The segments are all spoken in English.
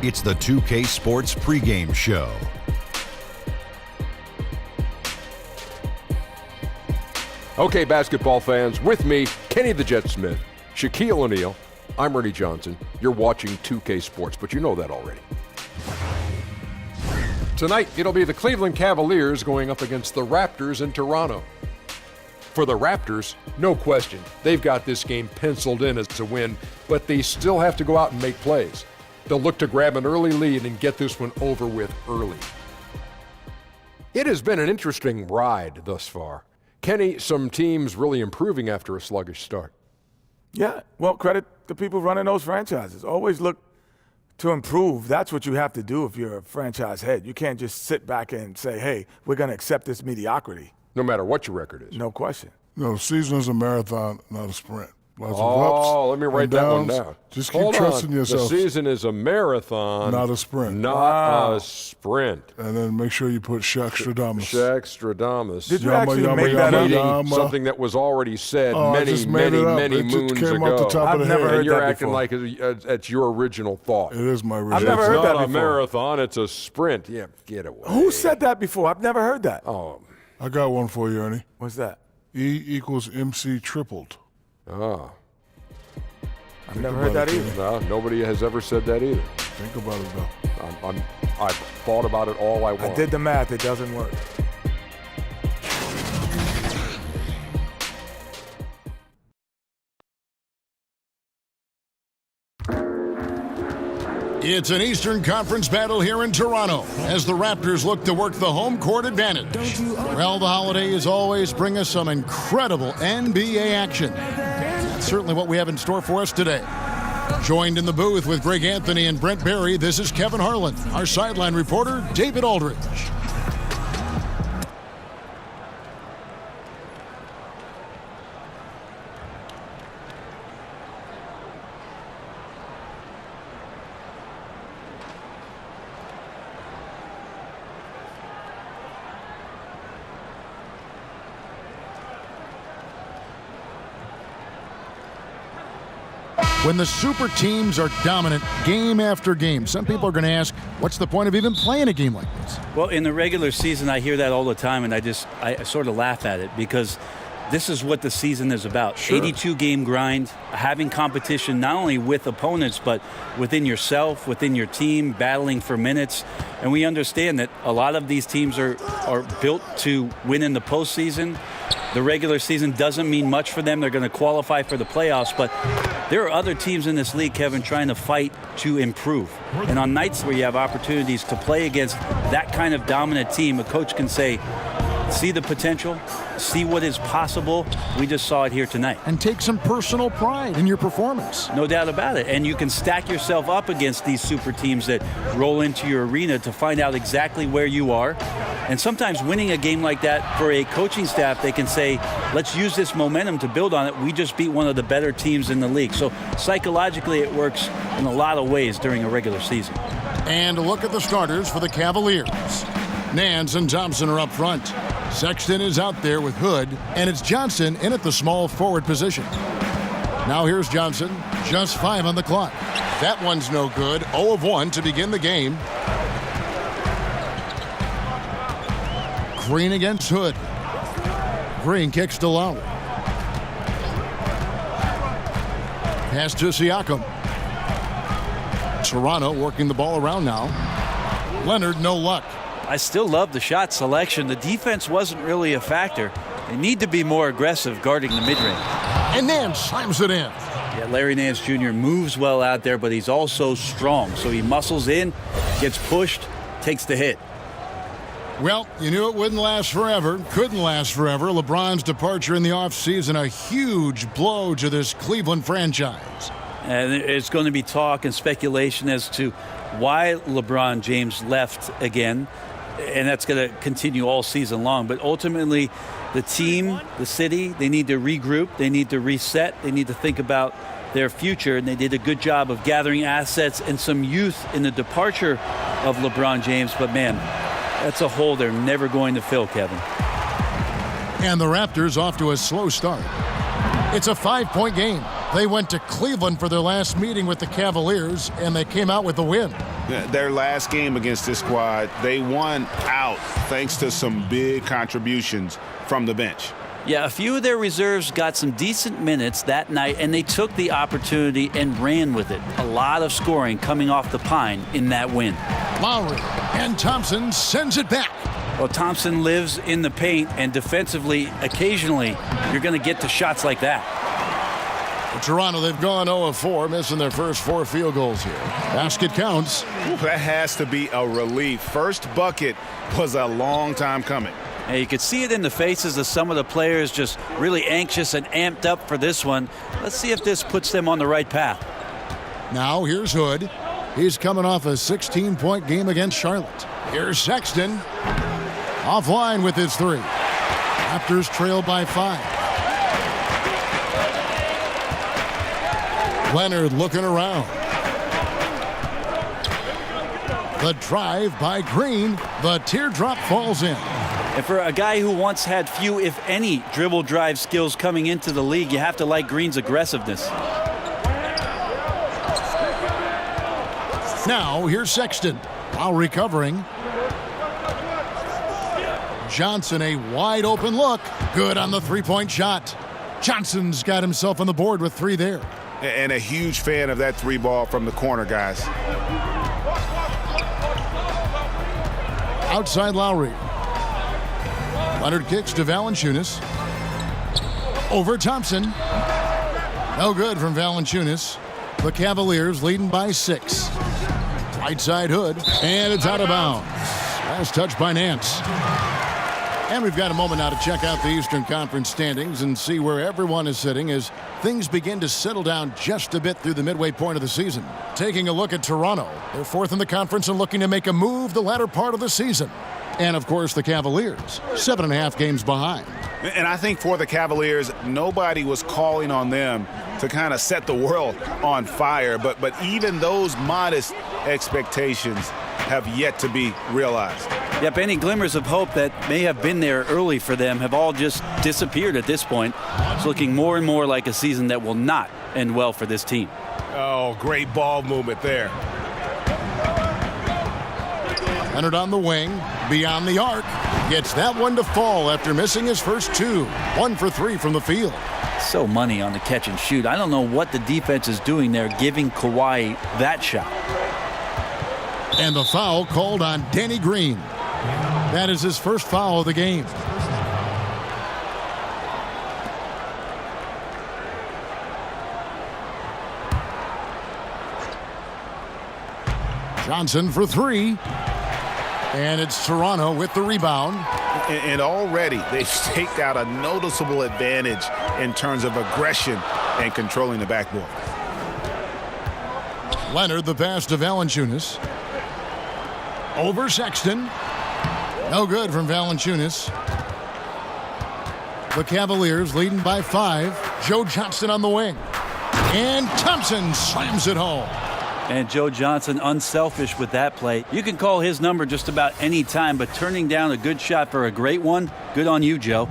It's the 2K Sports pregame show. Okay, basketball fans, with me, Kenny the Jet Smith, Shaquille O'Neal, I'm Ernie Johnson. You're watching 2K Sports, but you know that already. Tonight, it'll be the Cleveland Cavaliers going up against the Raptors in Toronto. For the Raptors, no question, they've got this game penciled in as a win, but they still have to go out and make plays. They'll look to grab an early lead and get this one over with early. It has been an interesting ride thus far. Kenny, some teams really improving after a sluggish start. Yeah, well, credit the people running those franchises. Always look to improve. That's what you have to do if you're a franchise head. You can't just sit back and say, hey, we're going to accept this mediocrity. No matter what your record is. No question. No, the season is a marathon, not a sprint. Lots of ups, let me write that one down. Just keep trusting yourself. The season is a marathon, not a sprint. Not a sprint. And then make sure you put Shaq-Stradamus. Did you actually make that up? Something that was already said many moons ago. I've never heard that before. And you're acting like it's your original thought. It is my original. I've never heard that before. It's not a marathon, it's a sprint. Yeah, get away. Who said that before? I've never heard that. Oh, I got one for you, Ernie. What's that? E equals MC tripled. Ah. I've never heard that either. No, nobody has ever said that either. Think about it, though. I've thought about it all I want. I did the math. It doesn't work. It's an Eastern Conference battle here in Toronto as the Raptors look to work the home court advantage. Well, the holidays always bring us some incredible NBA action. That's certainly what we have in store for us today. Joined in the booth with Greg Anthony and Brent Barry, this is Kevin Harlan. Our sideline reporter, David Aldridge. When the super teams are dominant game after game, some people are going to ask, what's the point of even playing a game like this? Well, in the regular season, I hear that all the time, and I sort of laugh at it because this is what the season is about. Sure. 82-game grind, having competition not only with opponents, but within yourself, within your team, battling for minutes. And we understand that a lot of these teams are built to win in the postseason. The regular season doesn't mean much for them. They're going to qualify for the playoffs, but there are other teams in this league, Kevin, trying to fight to improve. And on nights where you have opportunities to play against that kind of dominant team, a coach can say, see the potential, see what is possible. We just saw it here tonight. And take some personal pride in your performance. No doubt about it. And you can stack yourself up against these super teams that roll into your arena to find out exactly where you are. And sometimes winning a game like that for a coaching staff, they can say, let's use this momentum to build on it. We just beat one of the better teams in the league. So psychologically, it works in a lot of ways during a regular season. And a look at the starters for the Cavaliers. Nance and Thompson are up front. Sexton is out there with Hood, and it's Johnson in at the small forward position. Now here's Johnson, just 5 on the clock. That one's no good, 0 of 1 to begin the game. Green against Hood. Green kicks to Lowry. Pass to Siakam. Toronto working the ball around now. Leonard, no luck. I still love the shot selection. The defense wasn't really a factor. They need to be more aggressive guarding the mid-range. And Nance slams it in. Yeah, Larry Nance Jr. moves well out there, but he's also strong. So he muscles in, gets pushed, takes the hit. Well, you knew it wouldn't last forever. Couldn't last forever. LeBron's departure in the offseason, a huge blow to this Cleveland franchise. And it's going to be talk and speculation as to why LeBron James left again. And that's going to continue all season long. But ultimately, the team, the city, they need to regroup. They need to reset. They need to think about their future. And they did a good job of gathering assets and some youth in the departure of LeBron James. But, man, that's a hole they're never going to fill, Kevin. And the Raptors off to a slow start. It's a 5-point game. They went to Cleveland for their last meeting with the Cavaliers, and they came out with the win. Their last game against this squad, they won out thanks to some big contributions from the bench. Yeah, a few of their reserves got some decent minutes that night, and they took the opportunity and ran with it. A lot of scoring coming off the pine in that win. Lowry and Thompson sends it back. Well, Thompson lives in the paint, and defensively, occasionally, you're going to get to shots like that. Toronto, they've gone 0 of 4, missing their first 4 field goals here. Basket counts. That has to be a relief. First bucket was a long time coming. And you could see it in the faces of some of the players, just really anxious and amped up for this one. Let's see if this puts them on the right path. Now here's Hood. He's coming off a 16-point game against Charlotte. Here's Sexton. Offline with his 3. Raptors trail by 5. Leonard looking around. The drive by Green. The teardrop falls in. And for a guy who once had few, if any, dribble drive skills coming into the league, you have to like Green's aggressiveness. Now here's Sexton. While recovering. Johnson, a wide open look. Good on the 3-point shot. Johnson's got himself on the board with 3 there. And a huge fan of that 3 ball from the corner, guys. Outside Lowry. Leonard kicks to Valanciunas. Over Thompson. No good from Valanciunas. The Cavaliers leading by 6. Right side Hood. And it's out of bounds. Last touch by Nance. And we've got a moment now to check out the Eastern Conference standings and see where everyone is sitting as things begin to settle down just a bit through the midway point of the season. Taking a look at Toronto. They're 4th in the conference and looking to make a move the latter part of the season. And, of course, the Cavaliers, 7.5 games behind. And I think for the Cavaliers, nobody was calling on them to kind of set the world on fire. But even those modest expectations have yet to be realized. Yep, any glimmers of hope that may have been there early for them have all just disappeared at this point. It's looking more and more like a season that will not end well for this team. Oh, great ball movement there. Leonard on the wing, beyond the arc. Gets that one to fall after missing his first 2. 1 for 3 from the field. So money on the catch and shoot. I don't know what the defense is doing there, giving Kawhi that shot. And the foul called on Danny Green. That is his first foul of the game. Johnson for 3. And it's Toronto with the rebound. And already they've staked out a noticeable advantage in terms of aggression and controlling the backboard. Leonard the pass to Valanciunas. Over Sexton. No good from Valanciunas. The Cavaliers leading by 5. Joe Johnson on the wing. And Thompson slams it home. And Joe Johnson unselfish with that play. You can call his number just about any time, but turning down a good shot for a great one, good on you, Joe.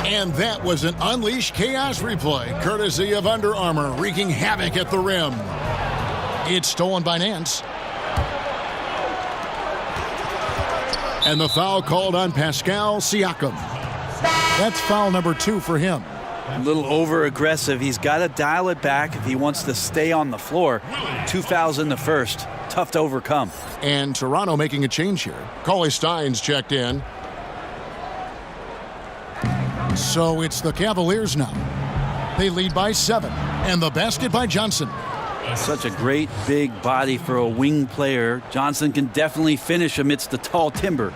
And that was an Unleash Chaos replay, courtesy of Under Armour, wreaking havoc at the rim. It's stolen by Nance. And the foul called on Pascal Siakam. That's foul number 2 for him. A little over-aggressive. He's got to dial it back if he wants to stay on the floor. 2 fouls in the first. Tough to overcome. And Toronto making a change here. Cauley Stein's checked in. So it's the Cavaliers now. They lead by 7. And the basket by Johnson. Such a great big body for a wing player. Johnson can definitely finish amidst the tall timber.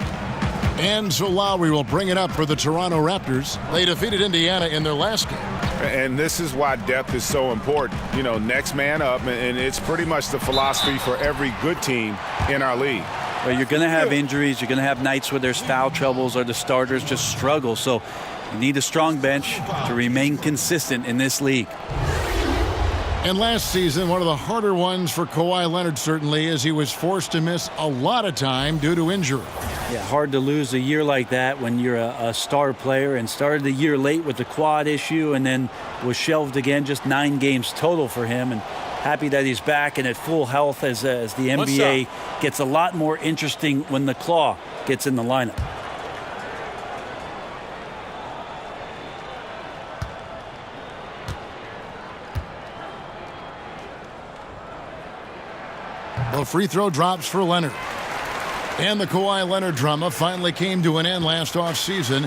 And so Lowry will bring it up for the Toronto Raptors. They defeated Indiana in their last game. And this is why depth is so important. You know, next man up, and it's pretty much the philosophy for every good team in our league. Well, you're going to have injuries. You're going to have nights where there's foul troubles or the starters just struggle. So you need a strong bench to remain consistent in this league. And last season, one of the harder ones for Kawhi Leonard, certainly, as he was forced to miss a lot of time due to injury. Yeah, hard to lose a year like that when you're a star player, and started the year late with the quad issue and then was shelved again, just 9 games total for him. And happy that he's back and at full health as the NBA gets a lot more interesting when the claw gets in the lineup. The free throw drops for Leonard. And the Kawhi Leonard drama finally came to an end last offseason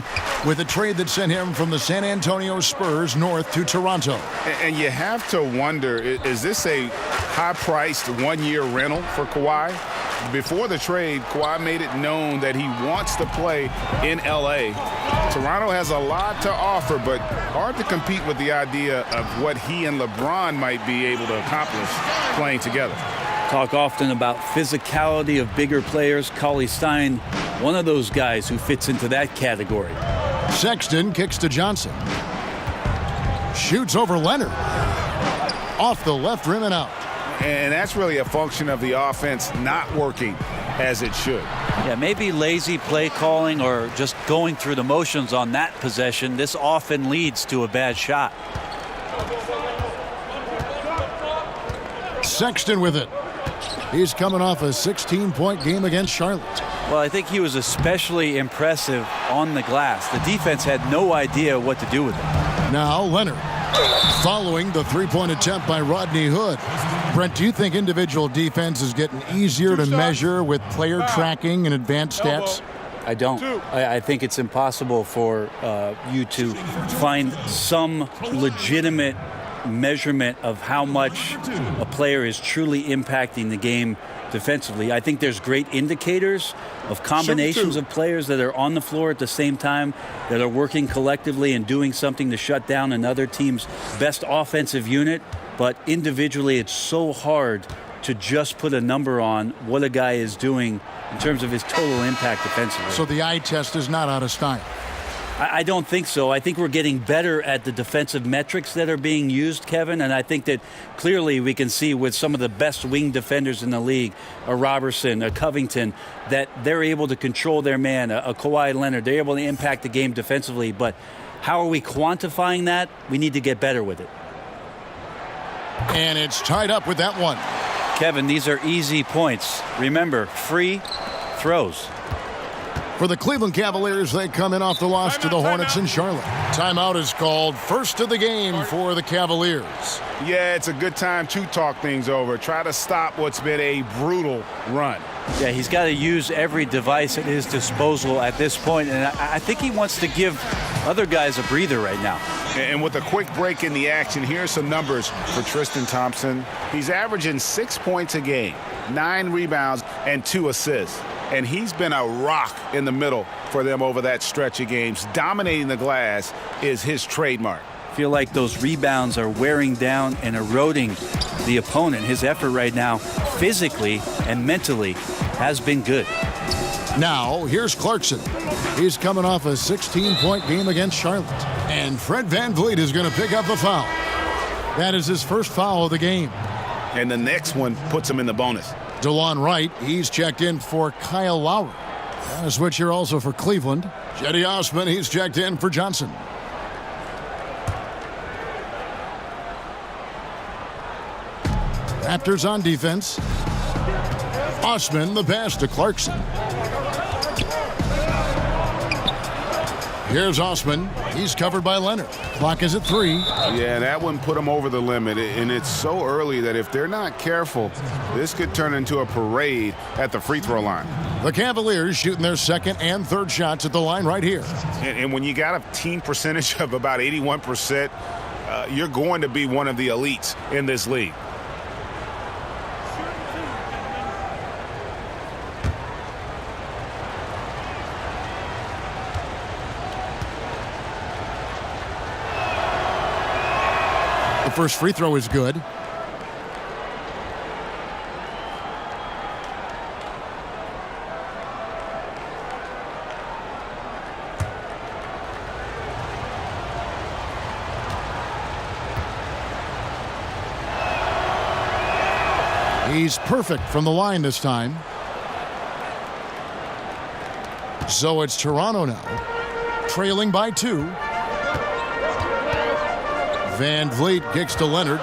with a trade that sent him from the San Antonio Spurs north to Toronto. And you have to wonder, is this a high-priced one-year rental for Kawhi? Before the trade, Kawhi made it known that he wants to play in L.A. Toronto has a lot to offer, but hard to compete with the idea of what he and LeBron might be able to accomplish playing together. Talk often about physicality of bigger players. Cauley Stein, one of those guys who fits into that category. Sexton kicks to Johnson. Shoots over Leonard. Off the left rim and out. And that's really a function of the offense not working as it should. Yeah, maybe lazy play calling or just going through the motions on that possession. This often leads to a bad shot. Sexton with it. He's coming off a 16-point game against Charlotte. Well, I think he was especially impressive on the glass. The defense had no idea what to do with it. Now Leonard following the three-point attempt by Rodney Hood. Brent, do you think individual defense is getting easier to measure with player tracking and advanced stats? I don't. I think it's impossible for you to find some legitimate measurement of how much a player is truly impacting the game defensively. I think there's great indicators of combinations of players that are on the floor at the same time, that are working collectively and doing something to shut down another team's best offensive unit. But individually, it's so hard to just put a number on what a guy is doing in terms of his total impact defensively. So the eye test is not out of style. I don't think so. I think we're getting better at the defensive metrics that are being used, Kevin, and I think that clearly we can see with some of the best wing defenders in the league, a Robertson, a Covington, that they're able to control their man, a Kawhi Leonard. They're able to impact the game defensively, but how are we quantifying that? We need to get better with it. And it's tied up with that one. Kevin, these are easy points. Remember, free throws. For the Cleveland Cavaliers, they come in off the loss to the Hornets in Charlotte. Timeout is called. First of the game for the Cavaliers. Yeah, it's a good time to talk things over. Try to stop what's been a brutal run. Yeah, he's got to use every device at his disposal at this point, and I think he wants to give other guys a breather right now. And with a quick break in the action, here's some numbers for Tristan Thompson. He's averaging 6 points a game, 9 rebounds, and 2 assists. And he's been a rock in the middle for them over that stretch of games. Dominating the glass is his trademark. Feel like those rebounds are wearing down and eroding the opponent. His effort right now, physically and mentally, has been good. Now, here's Clarkson. He's coming off a 16-point game against Charlotte. And Fred VanVleet is going to pick up a foul. That is his first foul of the game. And the next one puts him in the bonus. DeLon Wright, he's checked in for Kyle Lowry. And a switch here also for Cleveland. Cedi Osman, he's checked in for Johnson. Raptors on defense. Osman, the pass to Clarkson. Here's Osman. He's covered by Leonard. Clock is at 3. Yeah, that one put him over the limit, and it's so early that if they're not careful, this could turn into a parade at the free throw line. The Cavaliers shooting their second and third shots at the line right here. And when you got a team percentage of about 81%, you're going to be one of the elites in this league. The first free throw is good. He's perfect from the line this time. So it's Toronto now, trailing by 2. Van Vliet kicks to Leonard.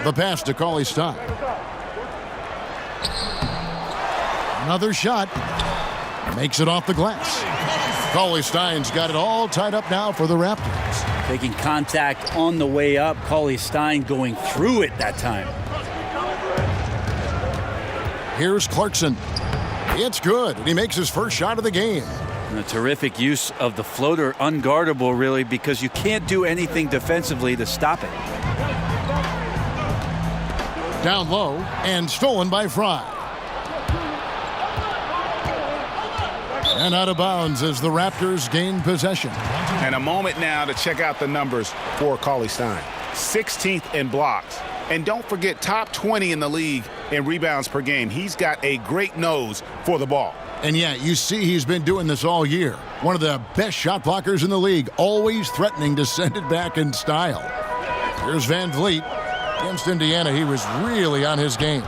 The pass to Cauley Stein. Another shot. Makes it off the glass. Cauley Stein's got it all tied up now for the Raptors. Taking contact on the way up. Cauley Stein going through it that time. Here's Clarkson. It's good, and he makes his first shot of the game. And a terrific use of the floater, unguardable really, because you can't do anything defensively to stop it. Down low and stolen by Fry. And out of bounds as the Raptors gain possession. And a moment now to check out the numbers for Cauley Stein. 16th in blocks. And don't forget, top 20 in the league in rebounds per game. He's got a great nose for the ball. And yeah, you see he's been doing this all year. One of the best shot blockers in the league, always threatening to send it back in style. Here's Van Vliet. Against Indiana, he was really on his game.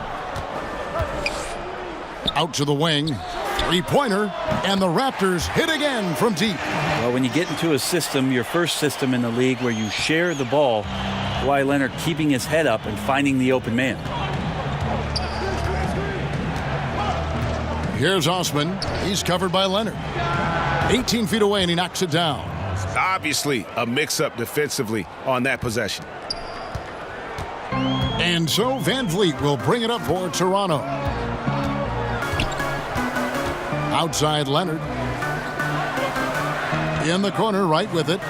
Out to the wing. Three-pointer, and the Raptors hit again from deep. Well, when you get into a system, your first system in the league where you share the ball, Kawhi Leonard keeping his head up and finding the open man. Here's Osman. He's covered by Leonard. 18 feet away, and he knocks it down. Obviously, a mix-up defensively on that possession. And so Van Vliet will bring it up for Toronto. Outside Leonard. In the corner, right with it.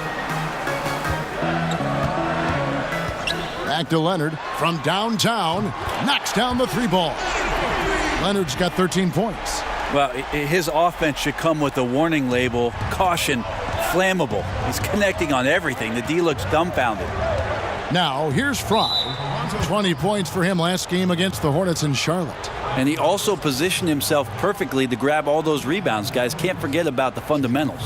Back to Leonard from downtown. Knocks down the 3-ball. Leonard's got 13 points. Well, his offense should come with a warning label, caution, flammable. He's connecting on everything. The D looks dumbfounded. Now, here's Fry. 20 points for him last game against the Hornets in Charlotte. And he also positioned himself perfectly to grab all those rebounds, guys. Can't forget about the fundamentals.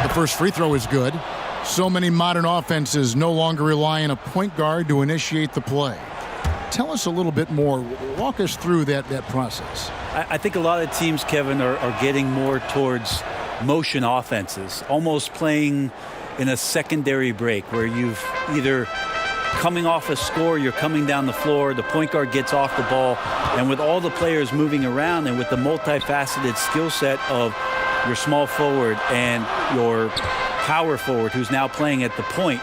The first free throw is good. So many modern offenses no longer rely on a point guard to initiate the play. Tell us a little bit more. Walk us through that process. I think a lot of teams, Kevin, are getting more towards motion offenses, almost playing in a secondary break where you've either coming off a score, you're coming down the floor, the point guard gets off the ball, and with all the players moving around and with the multifaceted skill set of your small forward and your power forward who's now playing at the point,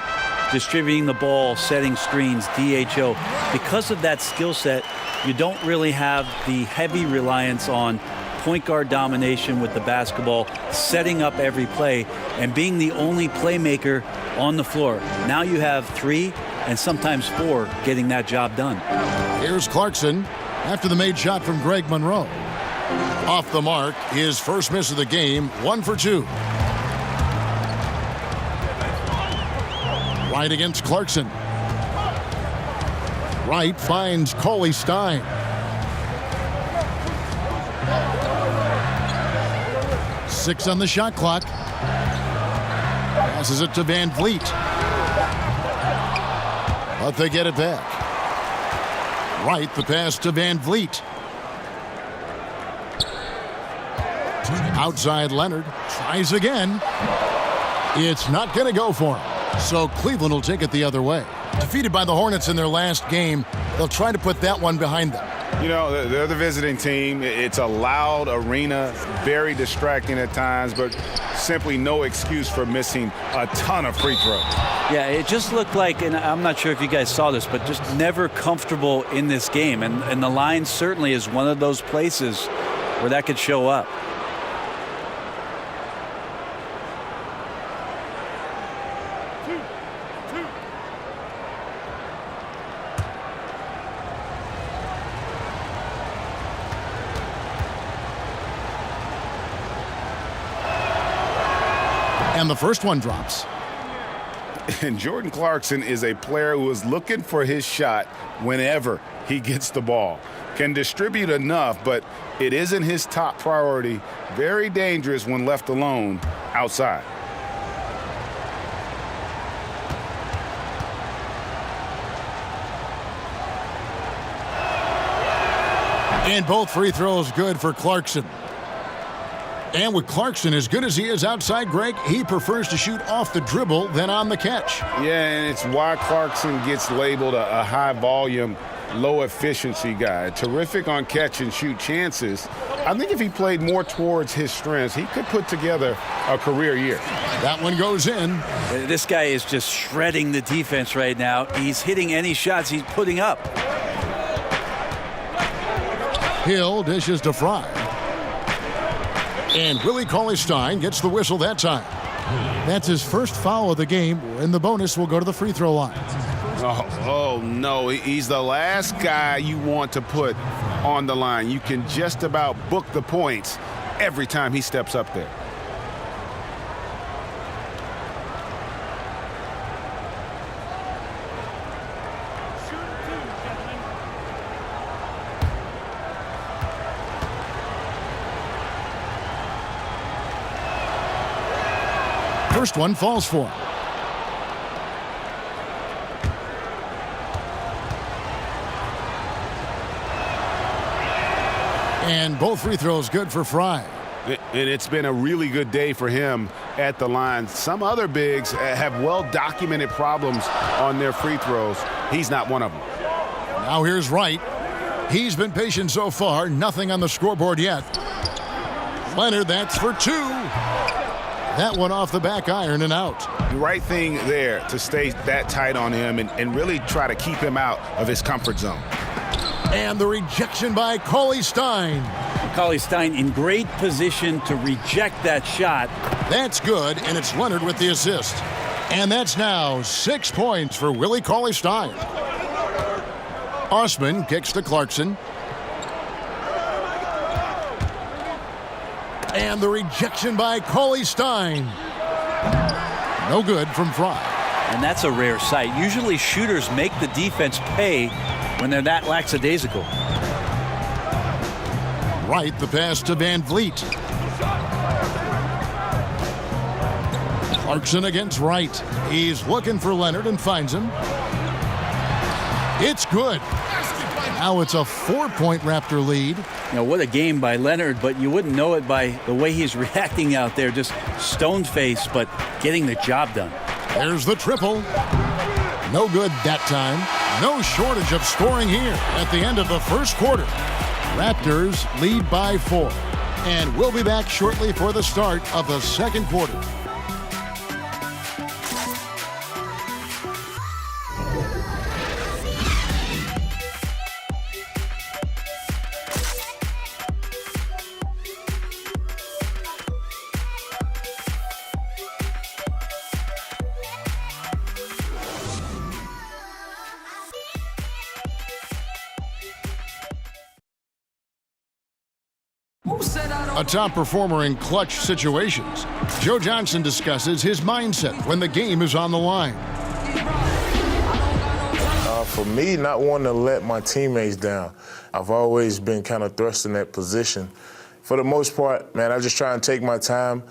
distributing the ball, setting screens, DHO. Because of that skill set, you don't really have the heavy reliance on point guard domination with the basketball, setting up every play, and being the only playmaker on the floor. Now you have 3 and sometimes 4 getting that job done. Here's Clarkson after the made shot from Greg Monroe. Off the mark, his first miss of the game, 1 for 2. Wright against Clarkson. Wright finds Cauley Stein. Six on the shot clock. Passes it to Van Vliet. But they get it back. Wright, the pass to Van Vliet. Outside Leonard. Tries again. It's not going to go for him. So Cleveland will take it the other way. Defeated by the Hornets in their last game, they'll try to put that one behind them. You know, they're the visiting team. It's a loud arena, very distracting at times, but simply no excuse for missing a ton of free throws. Yeah, it just looked like, and I'm not sure if you guys saw this, but just never comfortable in this game. And the line certainly is one of those places where that could show up. And the first one drops. And Jordan Clarkson is a player who is looking for his shot whenever he gets the ball. Can distribute enough, but it isn't his top priority. Very dangerous when left alone outside. And both free throws good for Clarkson. And with Clarkson as good as he is outside, Greg, he prefers to shoot off the dribble than on the catch. Yeah, and it's why Clarkson gets labeled a high-volume, low-efficiency guy. Terrific on catch-and-shoot chances. I think if he played more towards his strengths, he could put together a career year. That one goes in. This guy is just shredding the defense right now. He's hitting any shots he's putting up. Hill dishes to Fry. And Willie Cauley-Stein gets the whistle that time. That's his first foul of the game, and the bonus will go to the free throw line. Oh, no, he's the last guy you want to put on the line. You can just about book the points every time he steps up there. First one falls for him. And both free throws good for Fry. And it's been a really good day for him at the line. Some other bigs have well-documented problems on their free throws. He's not one of them. Now here's Wright. He's been patient so far. Nothing on the scoreboard yet. Leonard, that's for two. That one off the back iron and out. The right thing there to stay that tight on him and really try to keep him out of his comfort zone. And the rejection by Cauley-Stein. Cauley-Stein in great position to reject that shot. That's good, and it's Leonard with the assist. And that's now 6 points for Willie Cauley-Stein. Osman kicks to Clarkson. And the rejection by Cauley-Stein. No good from Fry. And that's a rare sight. Usually shooters make the defense pay when they're that lackadaisical. Wright, the pass to Van Vliet. Clarkson against Wright. He's looking for Leonard and finds him. It's good. Now it's a 4-point Raptor lead. You know, what a game by Leonard, but you wouldn't know it by the way he's reacting out there. Just stone-faced, but getting the job done. There's the triple. No good that time. No shortage of scoring here at the end of the first quarter. Raptors lead by 4. And we'll be back shortly for the start of the second quarter. A top performer in clutch situations. Joe Johnson discusses his mindset when the game is on the line. For me, not wanting to let my teammates down. I've always been kind of thrust in that position. For the most part, man, I just try and take my time.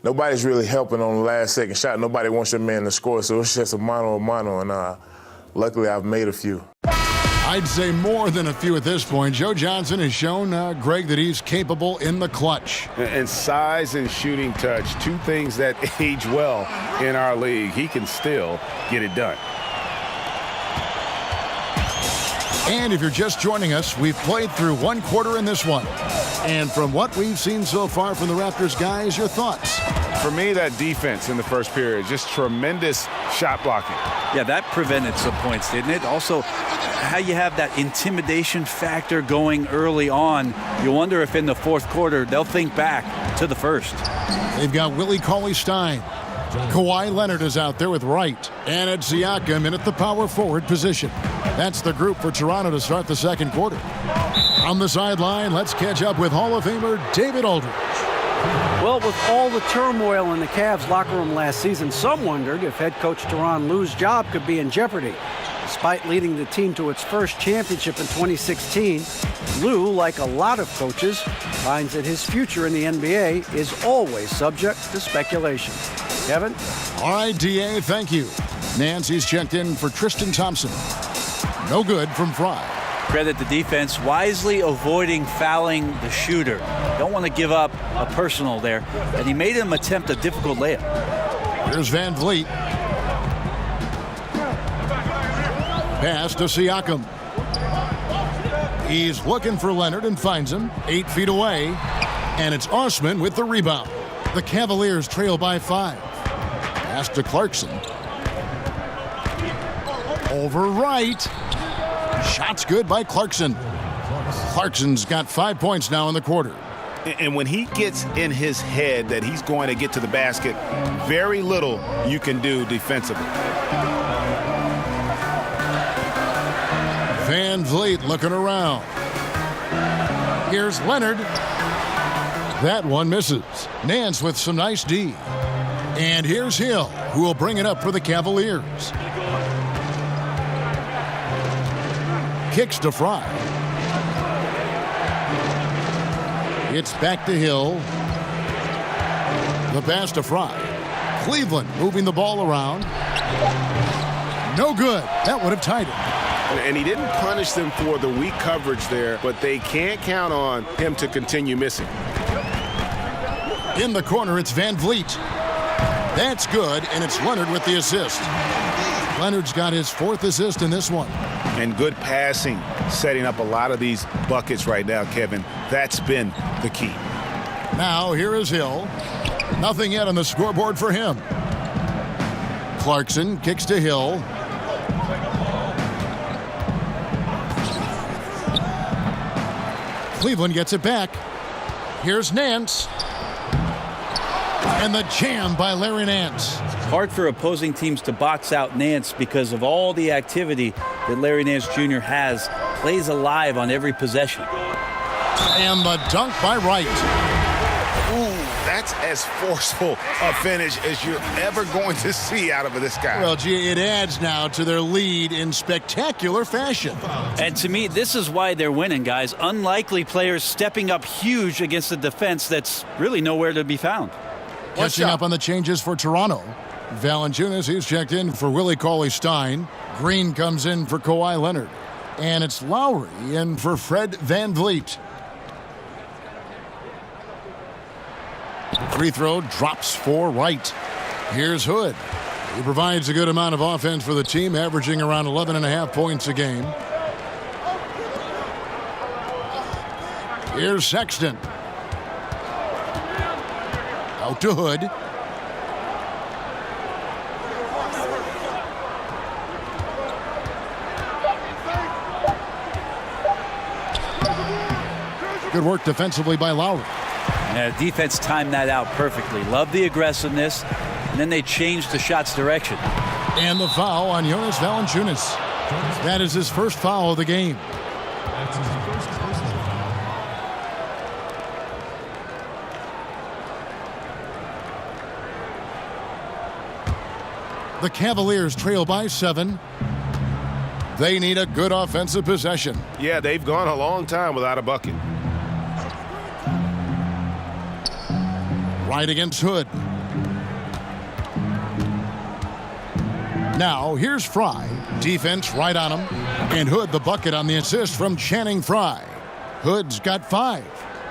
Nobody's really helping on the last second shot. Nobody wants your man to score, so it's just a mano a mano, and luckily I've made a few. I'd say more than a few at this point. Joe Johnson has shown, Greg, that he's capable in the clutch. And size and shooting touch, two things that age well in our league. He can still get it done. And if you're just joining us, we've played through one quarter in this one. And from what we've seen so far from the Raptors guys, your thoughts? For me, that defense in the first period, just tremendous shot blocking. Yeah, that prevented some points, didn't it? Also, how you have that intimidation factor going early on. You wonder if in the fourth quarter they'll think back to the first. They've got Willie Cauley-Stein. Kawhi Leonard is out there with Wright. And it's Siakam in at the power forward position. That's the group for Toronto to start the second quarter. On the sideline, let's catch up with Hall of Famer David Aldridge. Well, with all the turmoil in the Cavs locker room last season, some wondered if head coach Tyronn Lue's job could be in jeopardy. Despite leading the team to its first championship in 2016, Lue, like a lot of coaches, finds that his future in the NBA is always subject to speculation. Kevin? All right, DA, thank you. Nancy's checked in for Tristan Thompson. No good from Fry. Credit the defense, wisely avoiding fouling the shooter. Don't want to give up a personal there. And he made him attempt a difficult layup. Here's Van Vliet. Pass to Siakam. He's looking for Leonard and finds him 8 feet away. And it's Osman with the rebound. The Cavaliers trail by 5. Pass to Clarkson. Over right. Shot's good by Clarkson. Clarkson's got 5 points now in the quarter. And when he gets in his head that he's going to get to the basket, very little you can do defensively. Van Vliet looking around. Here's Leonard. That one misses. Nance with some nice D. And here's Hill, who will bring it up for the Cavaliers. Kicks to Fry. It's back to Hill. The pass to Fry. Cleveland moving the ball around. No good. That would have tied it. And he didn't punish them for the weak coverage there, but they can't count on him to continue missing. In the corner, it's Van Vliet. That's good, and it's Leonard with the assist. Leonard's got his 4th assist in this one. And good passing, setting up a lot of these buckets right now, Kevin. That's been the key. Now, here is Hill. Nothing yet on the scoreboard for him. Clarkson kicks to Hill. Cleveland gets it back. Here's Nance. And the jam by Larry Nance. Hard for opposing teams to box out Nance because of all the activity that Larry Nance Jr. has. Plays alive on every possession. And the dunk by Wright. Ooh, that's as forceful a finish as you're ever going to see out of this guy. Well, gee, it adds now to their lead in spectacular fashion. And to me, this is why they're winning, guys. Unlikely players stepping up huge against a defense that's really nowhere to be found. Catching up on the changes for Toronto. Valanciunas, he's checked in for Willie Cauley-Stein. Green comes in for Kawhi Leonard. And it's Lowry in for Fred Van Vliet. Free throw drops for Wright. Here's Hood. He provides a good amount of offense for the team, averaging around 11.5 points a game. Here's Sexton. Out to Hood. Good work defensively by Lowry. Yeah, defense timed that out perfectly. Love the aggressiveness, and then they changed the shot's direction. And the foul on Jonas Valanciunas. That is his first foul of the game. The Cavaliers trail by 7. They need a good offensive possession. Yeah, they've gone a long time without a bucket. Right against Hood. Now, here's Fry. Defense right on him. And Hood the bucket on the assist from Channing Frye. Hood's got 5.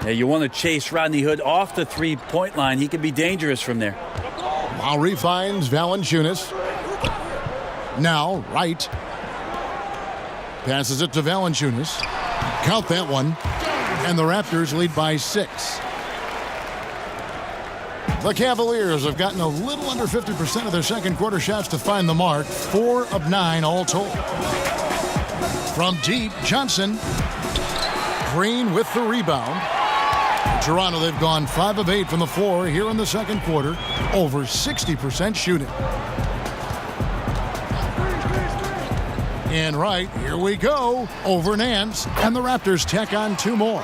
Yeah, you want to chase Rodney Hood off the three-point line. He can be dangerous from there. Lowry finds Valanciunas. Now, Wright. Passes it to Valanciunas. Count that one. And the Raptors lead by 6. The Cavaliers have gotten a little under 50% of their second quarter shots to find the mark. 4 of 9 all told. From deep, Johnson. Green with the rebound. Toronto, they've gone 5 of 8 from the floor here in the second quarter. Over 60% shooting. And right, here we go. Over Nance. And the Raptors tack on 2 more.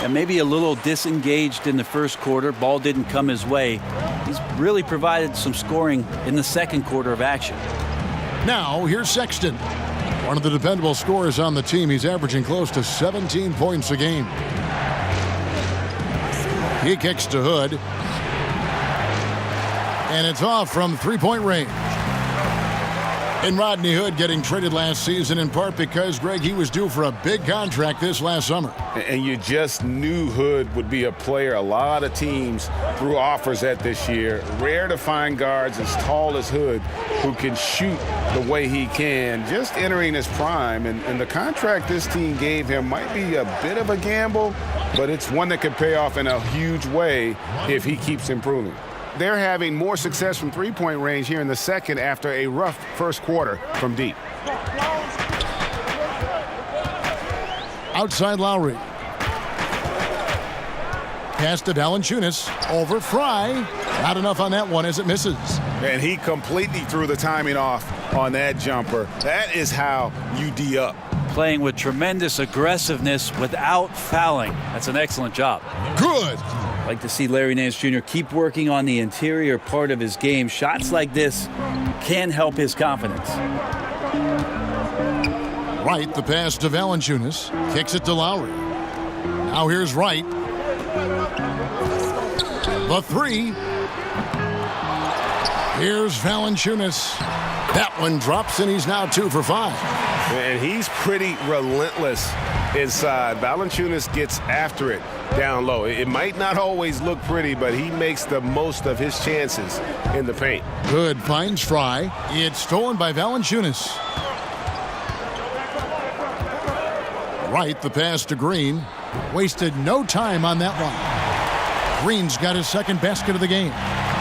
And maybe a little disengaged in the first quarter. Ball didn't come his way. He's really provided some scoring in the second quarter of action. Now, here's Sexton. One of the dependable scorers on the team. He's averaging close to 17 points a game. He kicks to Hood. And it's off from three-point range. And Rodney Hood getting traded last season in part because, Greg, he was due for a big contract this last summer. And you just knew Hood would be a player a lot of teams threw offers at this year. Rare to find guards as tall as Hood who can shoot the way he can, just entering his prime. And the contract this team gave him might be a bit of a gamble, but it's one that could pay off in a huge way if he keeps improving. They're having more success from three-point range here in the second after a rough first quarter from deep. Outside Lowry. Pass to Valanciunas. Over Fry. Not enough on that one as it misses. And he completely threw the timing off on that jumper. That is how you D up. Playing with tremendous aggressiveness without fouling. That's an excellent job. Good. Like to see Larry Nance Jr. keep working on the interior part of his game. Shots like this can help his confidence. Wright, the pass to Valanciunas. Kicks it to Lowry. Now here's Wright. The three. Here's Valanciunas. That one drops, and he's now 2 for 5. And he's pretty relentless inside. Valanciunas gets after it down low. It might not always look pretty, but he makes the most of his chances in the paint. Good, finds Fry. It's stolen by Valanciunas. Wright, the pass to Green. Wasted no time on that one. Green's got his second basket of the game.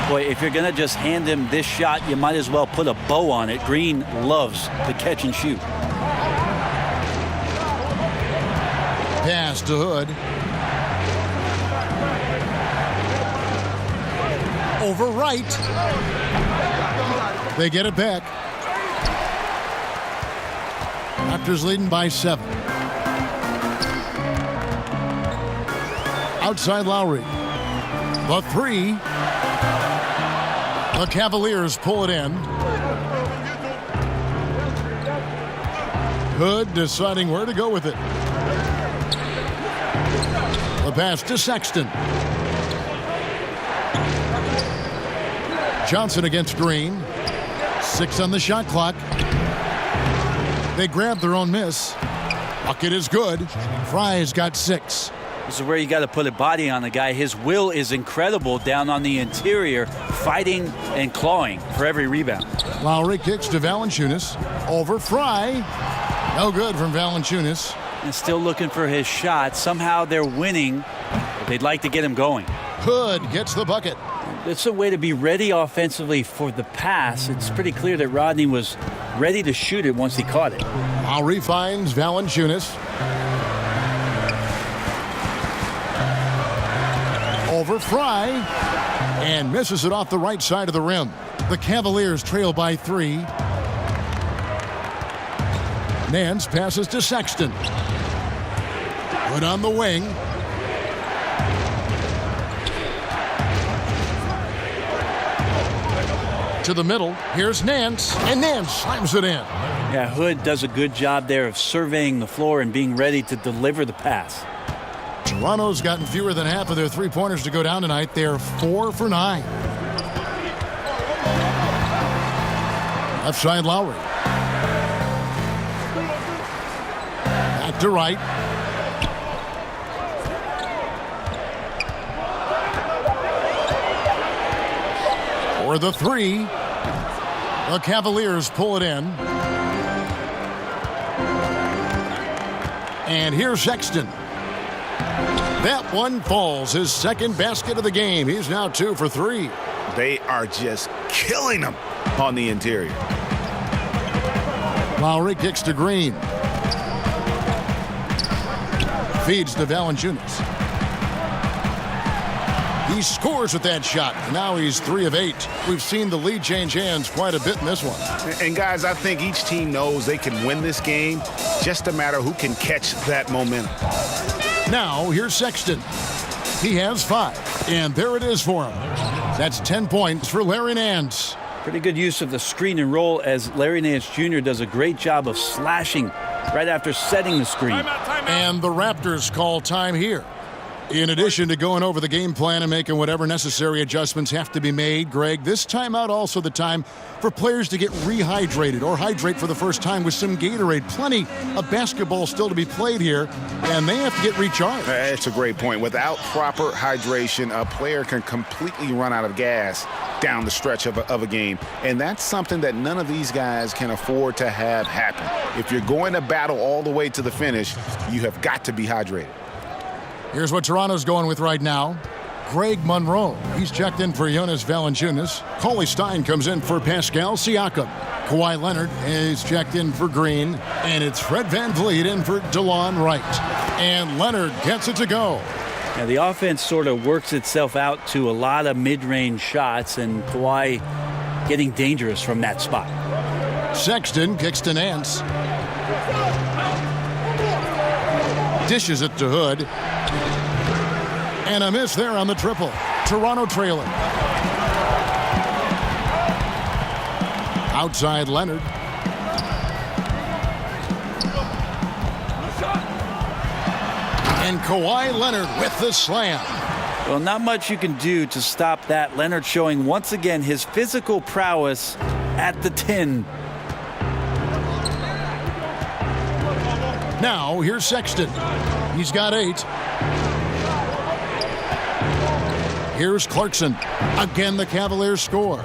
Boy, if you're going to just hand him this shot, you might as well put a bow on it. Green loves the catch and shoot. Pass to Hood. Over Wright. They get it back. Raptors leading by 7. Outside Lowry. The three. The Cavaliers pull it in. Hood deciding where to go with it. The pass to Sexton. Johnson against Green. 6 on the shot clock. They grab their own miss. Bucket is good. Fry's got 6. This is where you got to put a body on the guy. His will is incredible down on the interior, fighting and clawing for every rebound. Lowry kicks to Valanciunas. Over Fry. No good from Valanciunas. And still looking for his shot. Somehow they're winning. They'd like to get him going. Hood gets the bucket. It's a way to be ready offensively for the pass. It's pretty clear that Rodney was ready to shoot it once he caught it. Lowry finds Valanciunas. Over Fry. And misses it off the right side of the rim. The Cavaliers trail by 3. Nance passes to Sexton. Good on the wing. To the middle. Here's Nance. And Nance slams it in. Yeah, Hood does a good job there of surveying the floor and being ready to deliver the pass. Toronto's gotten fewer than half of their three-pointers to go down tonight. They're 4 for 9. Left side Lowry. Back to Wright. For the three. The Cavaliers pull it in. And here's Sexton. That one falls. His second basket of the game. He's now 2 for 3. They are just killing them on the interior. Lowry kicks to Green. Feeds to Valanciunas. He scores with that shot. Now he's 3 of 8. We've seen the lead change hands quite a bit in this one. And guys, I think each team knows they can win this game. Just a matter who can catch that momentum. Now, here's Sexton. He has 5, and there it is for him. That's 10 points for Larry Nance. Pretty good use of the screen and roll as Larry Nance Jr. does a great job of slashing right after setting the screen. And the Raptors call time here. In addition to going over the game plan and making whatever necessary adjustments have to be made, Greg, this timeout also the time for players to get rehydrated or hydrate for the first time with some Gatorade. Plenty of basketball still to be played here, and they have to get recharged. That's a great point. Without proper hydration, a player can completely run out of gas down the stretch of a game, and that's something that none of these guys can afford to have happen. If you're going to battle all the way to the finish, you have got to be hydrated. Here's what Toronto's going with right now. Greg Monroe. He's checked in for Jonas Valanciunas. Cauley Stein comes in for Pascal Siakam. Kawhi Leonard is checked in for Green. And it's Fred VanVleet in for DeLon Wright. And Leonard gets it to go. Now, the offense sort of works itself out to a lot of mid-range shots, and Kawhi getting dangerous from that spot. Sexton kicks to Nance. Dishes it to Hood. And a miss there on the triple. Toronto trailing. Outside Leonard. And Kawhi Leonard with the slam. Well, not much you can do to stop that. Leonard showing once again his physical prowess at the 10. Now, here's Sexton. He's got 8. Here's Clarkson. Again, the Cavaliers score.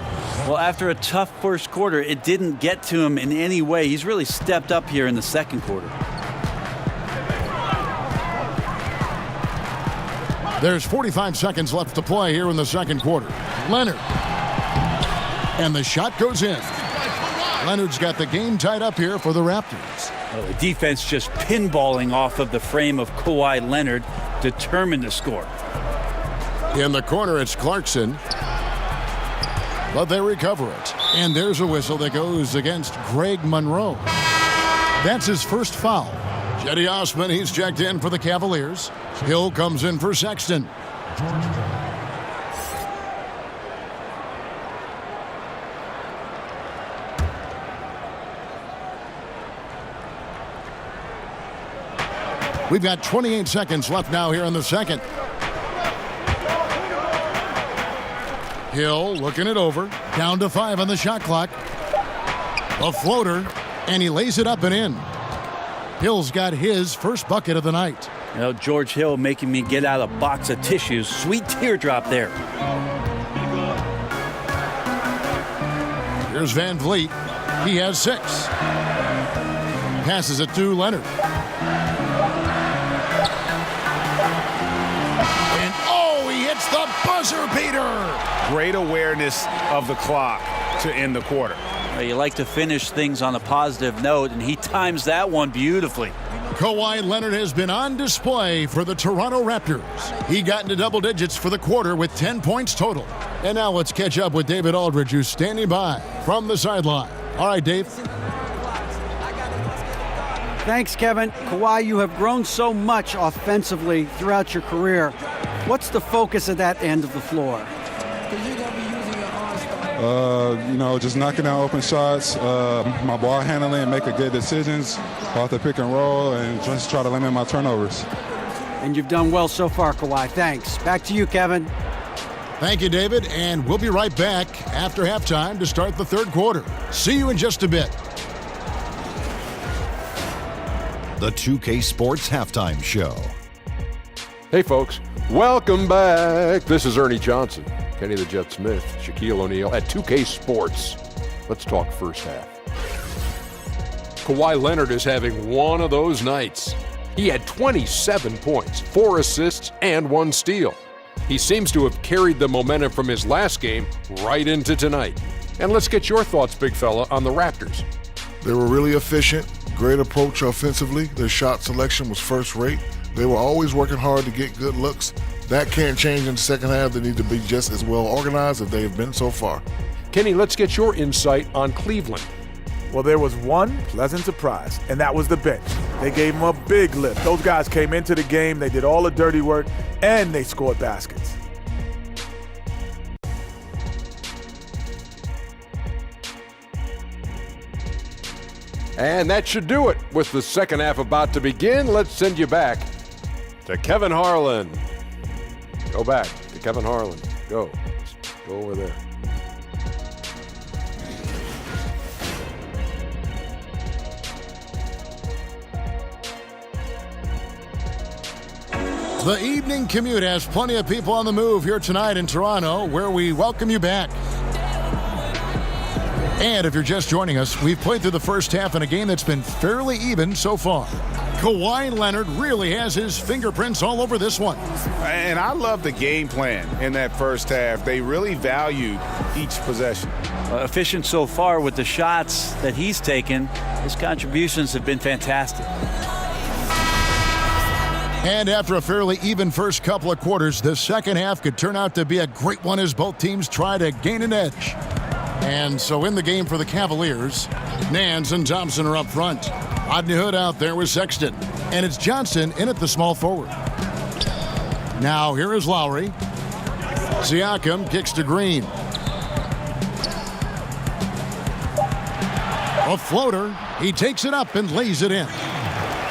Well, after a tough first quarter, it didn't get to him in any way. He's really stepped up here in the second quarter. There's 45 seconds left to play here in the second quarter. Leonard. And the shot goes in. Leonard's got the game tied up here for the Raptors. Well, the defense just pinballing off of the frame of Kawhi Leonard, determined to score. In the corner, it's Clarkson. But they recover it. And there's a whistle that goes against Greg Monroe. That's his first foul. Cedi Osman, he's checked in for the Cavaliers. Hill comes in for Sexton. We've got 28 seconds left now here in the second. Hill looking it over. Down to 5 on the shot clock. A floater, and he lays it up and in. Hill's got his first bucket of the night. You know, George Hill making me get out a box of tissues. Sweet teardrop there. Here's VanVleet. He has 6. Passes it to Leonard. And oh, he hits the buzzer beater. Great awareness of the clock to end the quarter. Well, you like to finish things on a positive note, and he times that one beautifully. Kawhi Leonard has been on display for the Toronto Raptors. He got into double digits for the quarter with 10 points total. And now let's catch up with David Aldridge, who's standing by from the sideline. All right, Dave. Thanks, Kevin. Kawhi, you have grown so much offensively throughout your career. What's the focus of that end of the floor? Just knocking down open shots, my ball handling, making good decisions off the pick and roll, and just try to limit my turnovers. And you've done well so far, Kawhi. Thanks. Back to you, Kevin. Thank you, David, and we'll be right back after halftime to start the third quarter. See you in just a bit. The 2K Sports Halftime Show. Hey, folks. Welcome back. This is Ernie Johnson, Kenny the Jet Smith, Shaquille O'Neal at 2K Sports. Let's talk first half. Kawhi Leonard is having one of those nights. He had 27 points, 4 assists, and 1 steal. He seems to have carried the momentum from his last game right into tonight. And let's get your thoughts, big fella, on the Raptors. They were really efficient, great approach offensively. Their shot selection was first rate. They were always working hard to get good looks. That can't change in the second half. They need to be just as well organized as they have been so far. Kenny, let's get your insight on Cleveland. Well, there was one pleasant surprise, and that was the bench. They gave him a big lift. Those guys came into the game, they did all the dirty work, and they scored baskets. And that should do it. With the second half about to begin, let's send you back to Kevin Harlan. Go back to Kevin Harlan. Go. Go over there. The evening commute has plenty of people on the move here tonight in Toronto, where we welcome you back. And if you're just joining us, we've played through the first half in a game that's been fairly even so far. Kawhi Leonard really has his fingerprints all over this one. And I love the game plan in that first half. They really valued each possession. Efficient so far with the shots that he's taken. His contributions have been fantastic. And after a fairly even first couple of quarters, the second half could turn out to be a great one as both teams try to gain an edge. And so in the game for the Cavaliers, Nance and Thompson are up front. Rodney Hood out there with Sexton. And it's Johnson in at the small forward. Now here is Lowry. Siakam kicks to Green. A floater. He takes it up and lays it in.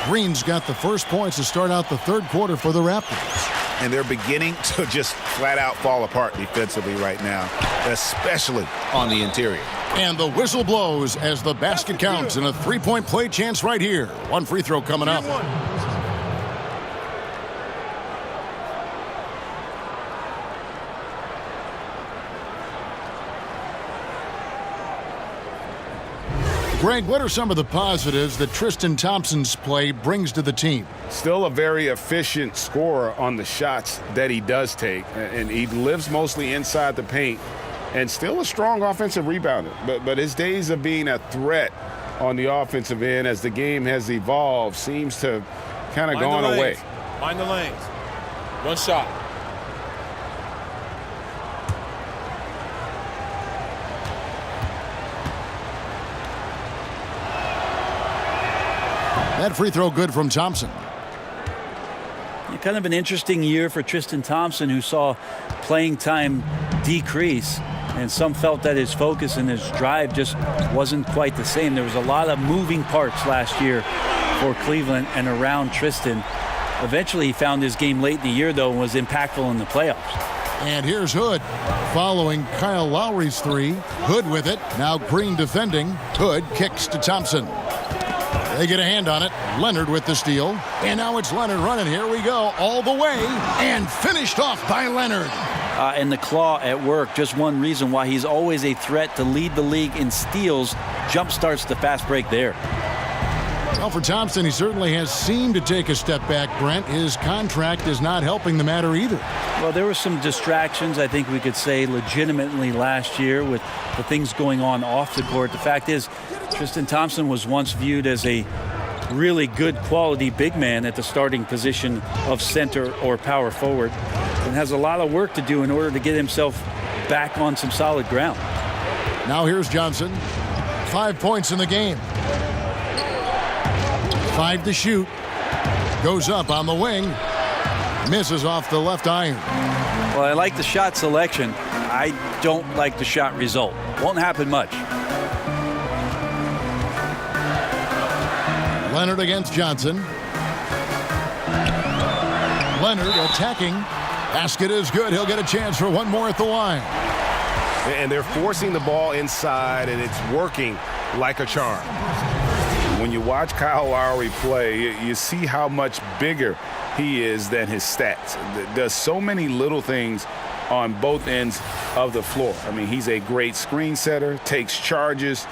Green's got the first points to start out the third quarter for the Raptors. And they're beginning to just flat out fall apart defensively right now, especially on the interior. And the whistle blows as the basket counts and a three-point play chance right here. One free throw coming up. Greg, what are some of the positives that Tristan Thompson's play brings to the team? Still a very efficient scorer on the shots that he does take, and he lives mostly inside the paint, and still a strong offensive rebounder. But his days of being a threat on the offensive end as the game has evolved seems to kind of gone away. Mind the lanes. One shot. That free throw good from Thompson. Kind of an interesting year for Tristan Thompson, who saw playing time decrease, and some felt that his focus and his drive just wasn't quite the same. There was a lot of moving parts last year for Cleveland and around Tristan. Eventually he found his game late in the year, though, and was impactful in the playoffs. And here's Hood following Kyle Lowry's three. Hood with it. Now Green defending. Hood kicks to Thompson. They get a hand on it. Leonard with the steal. And now it's Leonard running. Here we go. All the way. And finished off by Leonard. And the claw at work. Just one reason why he's always a threat to lead the league in steals. Jump starts the fast break there. Well, for Thompson, he certainly has seemed to take a step back, Brent. His contract is not helping the matter either. Well, there were some distractions, I think we could say, legitimately last year with the things going on off the court. The fact is, Tristan Thompson was once viewed as a really good quality big man at the starting position of center or power forward, and has a lot of work to do in order to get himself back on some solid ground. Now here's Johnson. 5 points in the game. 5 to shoot. Goes up on the wing. Misses off the left iron. Well, I like the shot selection. I don't like the shot result. Won't happen much. Leonard against Johnson. Leonard attacking. Basket is good. He'll get a chance for one more at the line. And they're forcing the ball inside, and it's working like a charm. When you watch Kyle Lowry play, you see how much bigger he is than his stats. Does so many little things on both ends of the floor. I mean, he's a great screen setter, takes charges,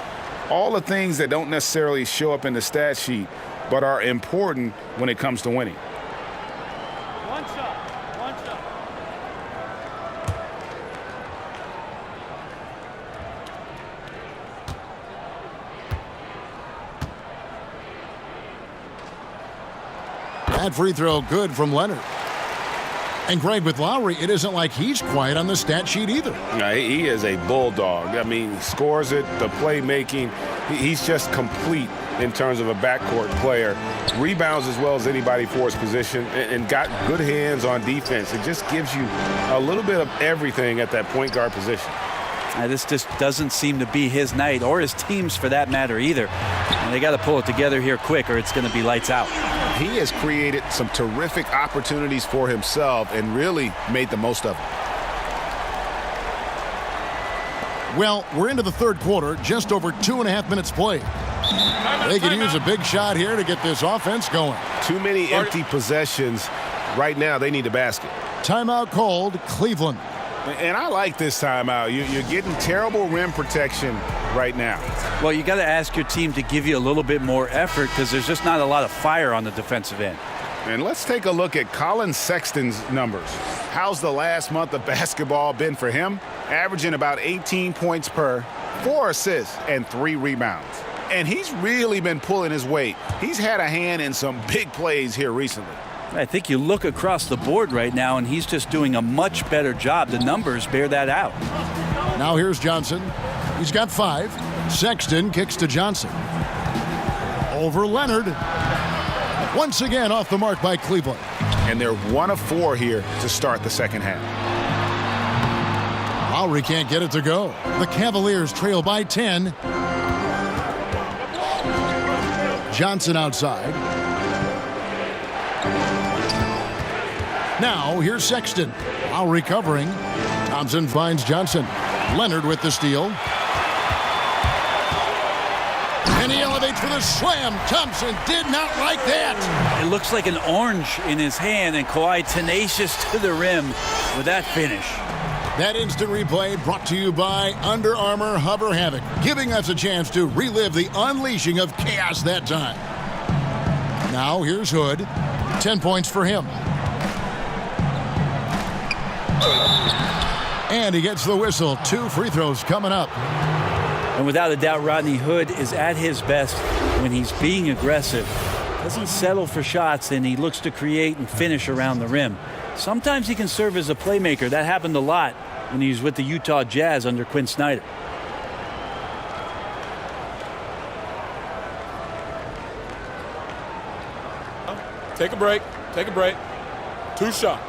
all the things that don't necessarily show up in the stat sheet, but are important when it comes to winning. One shot. One shot. That free throw good from Leonard. And Greg, with Lowry, it isn't like he's quiet on the stat sheet either. Yeah, he is a bulldog. I mean, scores it, the playmaking. He's just complete in terms of a backcourt player. Rebounds as well as anybody for his position, and got good hands on defense. It just gives you a little bit of everything at that point guard position. This just doesn't seem to be his night, or his team's for that matter either. And they got to pull it together here quick, or it's going to be lights out. He has created some terrific opportunities for himself and really made the most of them. Well, we're into the third quarter, just over 2.5 minutes played. They could use a big shot here to get this offense going. Too many empty possessions. Right now, they need a basket. Timeout called, Cleveland. And I like this timeout. You're getting terrible rim protection right now. Well, you got to ask your team to give you a little bit more effort because there's just not a lot of fire on the defensive end. And let's take a look at Colin Sexton's numbers. How's the last month of basketball been for him? Averaging about 18 points per, 4 assists, and 3 rebounds. And he's really been pulling his weight. He's had a hand in some big plays here recently. I think you look across the board right now, and he's just doing a much better job. The numbers bear that out. Now here's Johnson. He's got 5. Sexton kicks to Johnson. Over Leonard. Once again off the mark by Cleveland. And they're 1 of 4 here to start the second half. Lowry can't get it to go. The Cavaliers trail by 10. Johnson outside. Now, here's Sexton. Lowry covering. Thompson finds Johnson. Leonard with the steal. And he elevates for the slam. Thompson did not like that. It looks like an orange in his hand, and Kawhi tenacious to the rim with that finish. That instant replay brought to you by Under Armour Hover Havoc, giving us a chance to relive the unleashing of chaos that time. Now, here's Hood. 10 points for him. And he gets the whistle. 2 free throws coming up. And without a doubt, Rodney Hood is at his best when he's being aggressive. Doesn't settle for shots, and he looks to create and finish around the rim. Sometimes he can serve as a playmaker. That happened a lot when he was with the Utah Jazz under Quinn Snyder. Take a break. Take a break. 2 shots.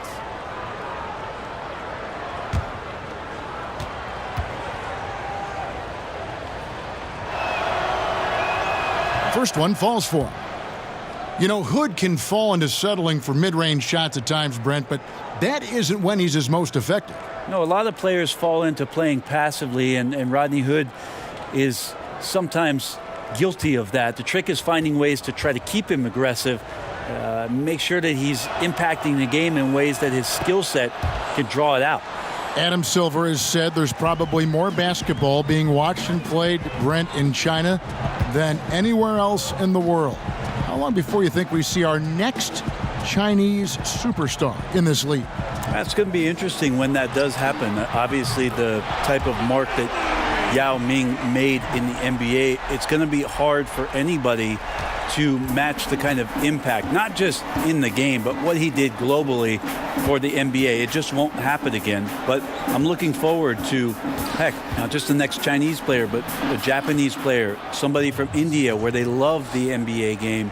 First one falls for him. You know, Hood can fall into settling for mid-range shots at times, Brent, but that isn't when he's his most effective. No, a lot of players fall into playing passively, and Rodney Hood is sometimes guilty of that. The trick is finding ways to try to keep him aggressive, make sure that he's impacting the game in ways that his skill set can draw it out. Adam Silver has said there's probably more basketball being watched and played, Brent, in China than anywhere else in the world. How long before you think we see our next Chinese superstar in this league? That's going to be interesting when that does happen. Obviously, the type of mark that Yao Ming made in the NBA, it's going to be hard for anybody to match the kind of impact, not just in the game, but what he did globally for the NBA. It just won't happen again. But I'm looking forward to, heck, not just the next Chinese player, but a Japanese player, somebody from India where they love the NBA game,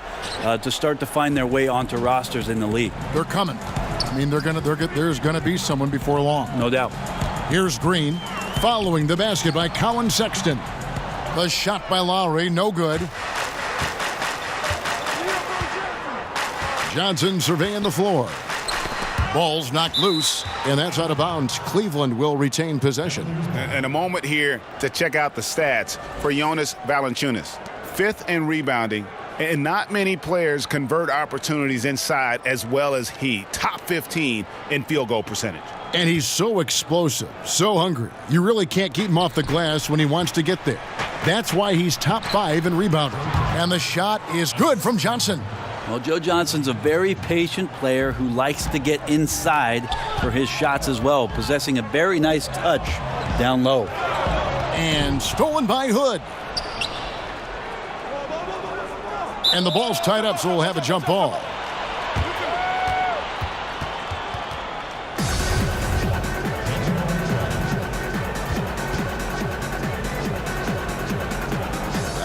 to start to find their way onto rosters in the league. They're coming. I mean, there's going to be someone before long. No doubt. Here's Green, following the basket by Colin Sexton. The shot by Lowry, no good. Johnson surveying the floor. Ball's knocked loose, and that's out of bounds. Cleveland will retain possession. And a moment here to check out the stats for Jonas Valanciunas. 5th in rebounding, and not many players convert opportunities inside as well as he. Top 15 in field goal percentage. And he's so explosive, so hungry. You really can't keep him off the glass when he wants to get there. That's why he's top 5 in rebounding. And the shot is good from Johnson. Well, Joe Johnson's a very patient player who likes to get inside for his shots as well, possessing a very nice touch down low. And stolen by Hood. And the ball's tied up, so we'll have a jump ball.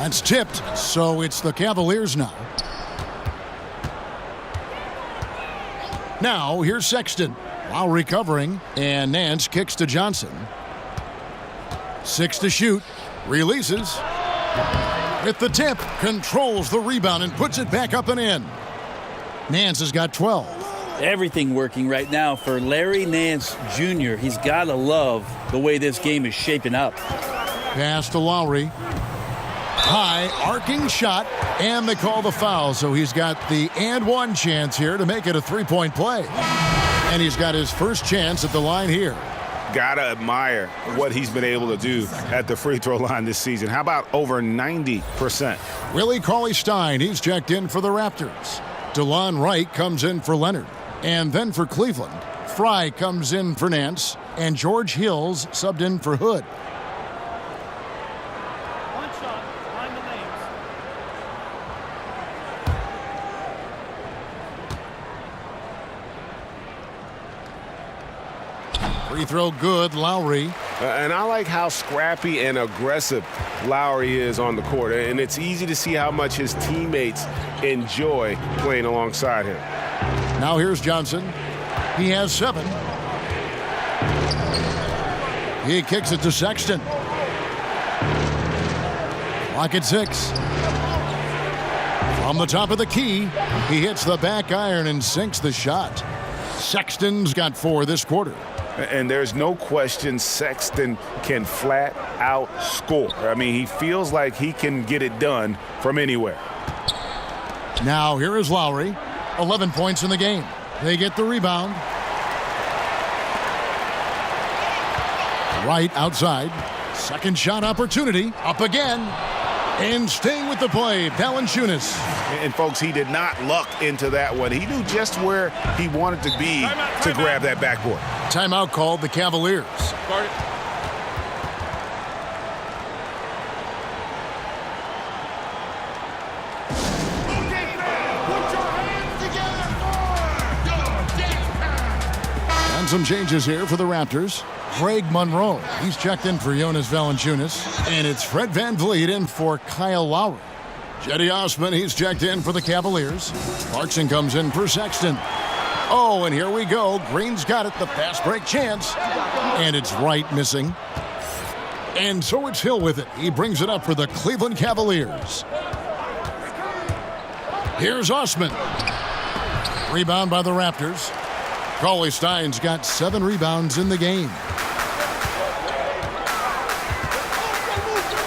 That's tipped, so it's the Cavaliers now. Now, here's Sexton. Lowry covering, and Nance kicks to Johnson. 6 to shoot. Releases. With the tip, controls the rebound and puts it back up and in. Nance has got 12. Everything working right now for Larry Nance Jr. He's got to love the way this game is shaping up. Pass to Lowry. High, arcing shot, and they call the foul, so he's got the and one chance here to make it a three-point play. And he's got his first chance at the line here. Gotta admire what he's been able to do at the free throw line this season. How about over 90%? Willie Cauley-Stein, he's checked in for the Raptors. DeLon Wright comes in for Leonard. And then for Cleveland, Fry comes in for Nance, and George Hills subbed in for Hood. Free throw good, Lowry. And I like how scrappy and aggressive Lowry is on the court. And it's easy to see how much his teammates enjoy playing alongside him. Now here's Johnson. He has 7. He kicks it to Sexton. Clock at 6. From the top of the key, he hits the back iron and sinks the shot. Sexton's got 4 this quarter. And there's no question Sexton can flat out score. I mean, he feels like he can get it done from anywhere. Now here is Lowry. 11 points in the game. They get the rebound. Right outside. Second shot opportunity. Up again. And staying with the play, Valanciunas. And folks, he did not luck into that one. He knew just where he wanted to be to grab that backboard. Timeout called the Cavaliers. And some changes here for the Raptors. Craig Monroe, he's checked in for Jonas Valanciunas. And it's Fred VanVleet in for Kyle Lowry. Jetty Osman, he's checked in for the Cavaliers. Clarkson comes in for Sexton. Oh, and here we go. Green's got it, the fast break chance. And it's Wright missing. And so it's Hill with it. He brings it up for the Cleveland Cavaliers. Here's Osman. Rebound by the Raptors. Cauley-Stein's got 7 rebounds in the game.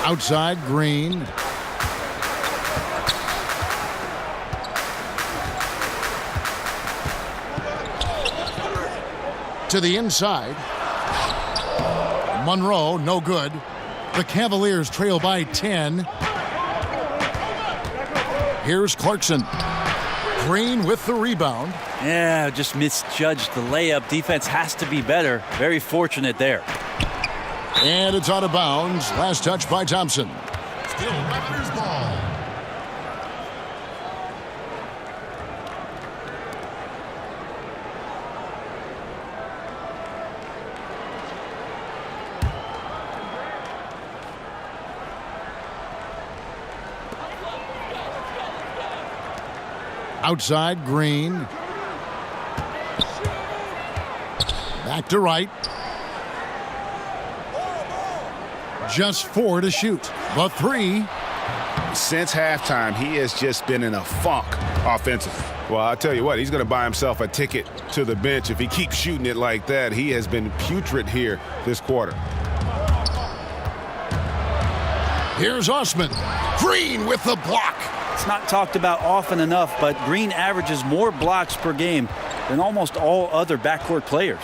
Outside, Green. To the inside. Monroe, no good. The Cavaliers trail by 10. Here's Clarkson. Green with the rebound. Yeah, just misjudged the layup. Defense has to be better. Very fortunate there. And it's out of bounds. Last touch by Thompson. Still Raptors ball. Outside, Green. Back to Wright. Just 4 to shoot. But 3. Since halftime, he has just been in a funk offensively. Well, I'll tell you what, he's going to buy himself a ticket to the bench if he keeps shooting it like that. He has been putrid here this quarter. Here's Osman. Green with the block. It's not talked about often enough, but Green averages more blocks per game than almost all other backcourt players.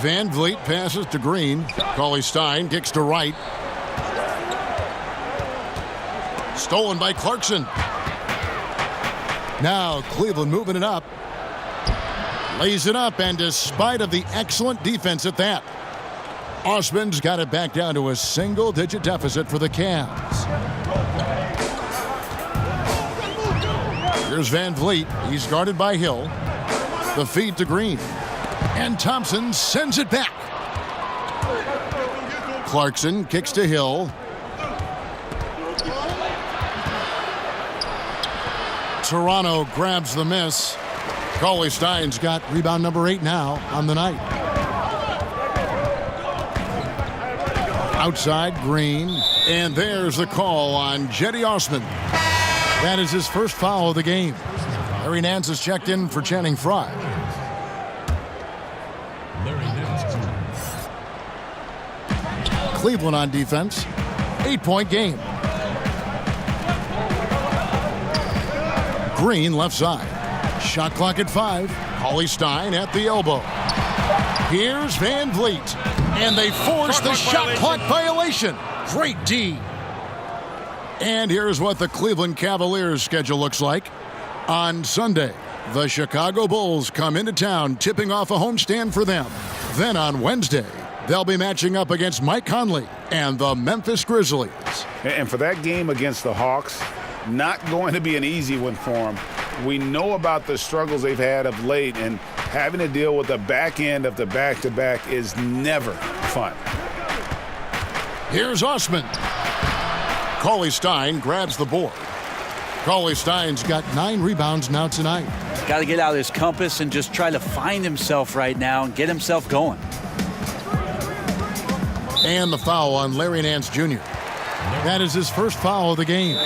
VanVleet passes to Green. Cauley-Stein kicks to Wright. Stolen by Clarkson. Now Cleveland moving it up. Lays it up, and despite of the excellent defense at that, Osman's got it back down to a single-digit deficit for the Cavs. Here's VanVleet. He's guarded by Hill. The feed to Green. And Thompson sends it back. Clarkson kicks to Hill. Toronto grabs the miss. Cauley-Stein's got rebound number 8 now on the night. Outside, Green. And there's the call on Jetty Osman. That is his first foul of the game. Larry Nance is checked in for Channing Frye. Cleveland on defense. 8-point game. Green left side. Shot clock at 5. Cauley-Stein at the elbow. Here's Van Vliet. And they force the shot clock violation. Great D. And here's what the Cleveland Cavaliers schedule looks like. On Sunday, the Chicago Bulls come into town, tipping off a homestand for them. Then on Wednesday, they'll be matching up against Mike Conley and the Memphis Grizzlies. And for that game against the Hawks, not going to be an easy one for them. We know about the struggles they've had of late, and having to deal with the back end of the back-to-back is never fun. Here's Osman. Cauley-Stein grabs the board. Cauley-Stein's got 9 rebounds now tonight. Got to get out his compass and just try to find himself right now and get himself going. And the foul on Larry Nance Jr. That is his first foul of the game.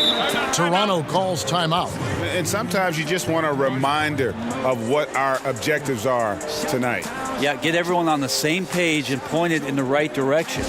Toronto calls timeout. And sometimes you just want a reminder of what our objectives are tonight. Yeah, get everyone on the same page and point it in the right direction.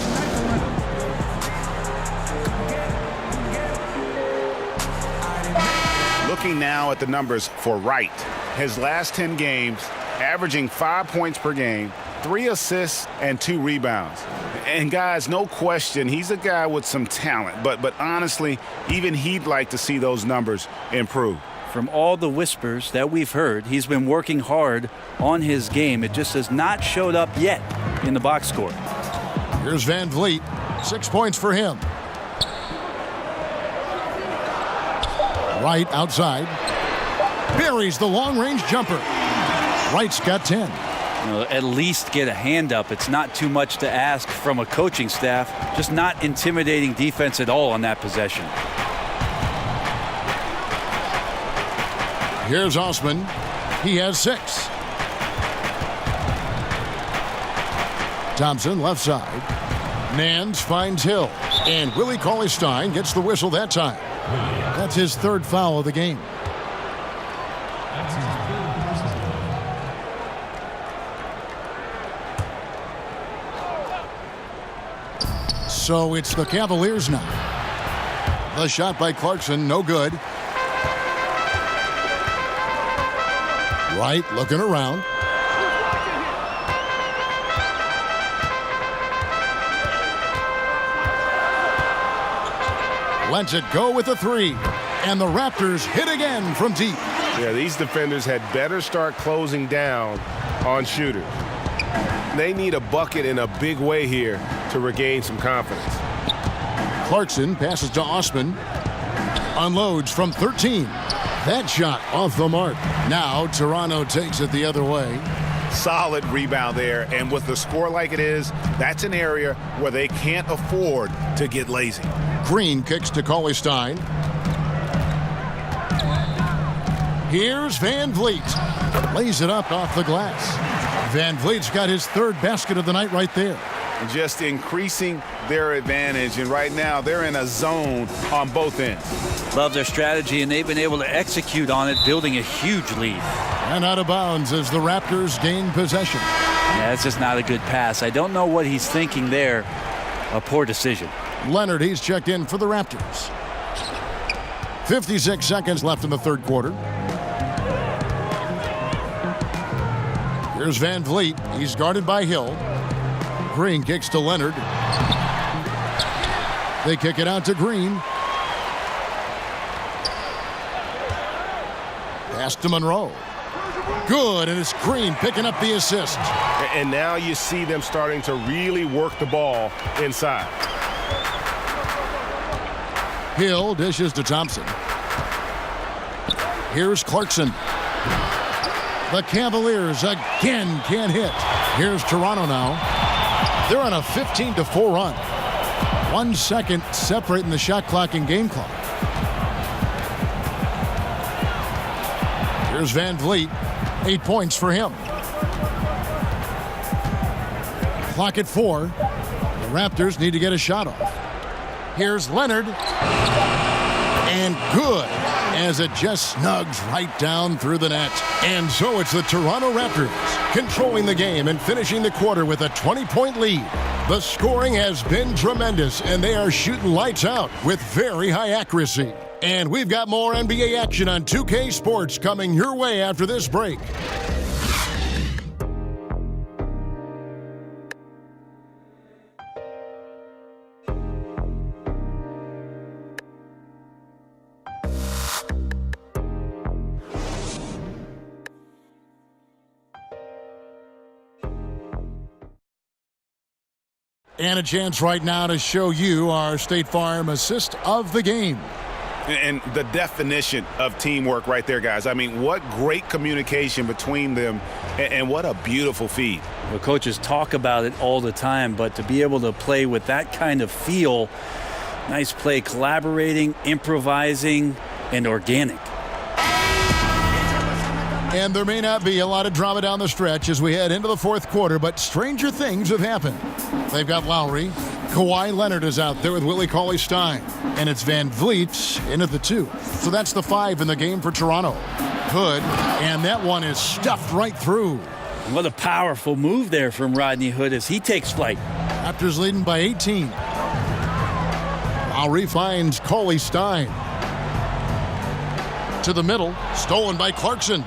Looking now at the numbers for Wright. His last 10 games, averaging 5 points per game, 3 assists, and 2 rebounds. And guys, no question, he's a guy with some talent. But honestly, even he'd like to see those numbers improve. From all the whispers that we've heard, he's been working hard on his game. It just has not showed up yet in the box score. Here's Van Vliet. 6 points for him. Wright outside. Buries the long-range jumper. Wright's got 10. At least get a hand up. It's not too much to ask from a coaching staff. Just not intimidating defense at all on that possession. Here's Osman. He has 6. Thompson left side. Nance finds Hill. And Willie Cauley-Stein gets the whistle that time. That's his 3rd foul of the game. So it's the Cavaliers now. The shot by Clarkson, no good. Wright looking around. Lets it go with a 3. And the Raptors hit again from deep. Yeah, these defenders had better start closing down on shooters. They need a bucket in a big way here to regain some confidence. Clarkson passes to Osman. Unloads from 13. That shot off the mark. Now Toronto takes it the other way. Solid rebound there, and with the score like it is, that's an area where they can't afford to get lazy. Green kicks to Cauley-Stein. Here's Van Vliet. Lays it up off the glass. Van Vliet's got his 3rd basket of the night right there. Just increasing their advantage, and right now they're in a zone on both ends. Love their strategy, and they've been able to execute on it, building a huge lead. And out of bounds as the Raptors gain possession. Yeah, it's just not a good pass. I don't know what he's thinking there. A poor decision. Leonard, he's checked in for the Raptors. 56 seconds left in the 3rd quarter. Here's Van Vliet. He's guarded by Hill. Green kicks to Leonard. They kick it out to Green. Pass to Monroe. Good, and it's Green picking up the assist. And now you see them starting to really work the ball inside. Hill dishes to Thompson. Here's Clarkson. The Cavaliers again can't hit. Here's Toronto now. They're on a 15-4 run. 1 second separating the shot clock and game clock. Here's Van Vliet. 8 points for him. Clock at 4. The Raptors need to get a shot off. Here's Leonard. And good, as it just snugs right down through the net. And so it's the Toronto Raptors controlling the game and finishing the quarter with a 20-point lead. The scoring has been tremendous, and they are shooting lights out with very high accuracy. And we've got more NBA action on 2K Sports coming your way after this break. And a chance right now to show you our State Farm assist of the game. And the definition of teamwork right there, guys. I mean, what great communication between them, and what a beautiful feed. Well, coaches talk about it all the time, but to be able to play with that kind of feel, nice play, collaborating, improvising, and organic. And there may not be a lot of drama down the stretch as we head into the fourth quarter, but stranger things have happened. They've got Lowry. Kawhi Leonard is out there with Willie Cauley-Stein. And it's Van Vliet in at the 2. So that's the 5 in the game for Toronto. Hood, and that one is stuffed right through. What a powerful move there from Rodney Hood as he takes flight. Raptors leading by 18. Lowry finds Cauley-Stein. To the middle, stolen by Clarkson.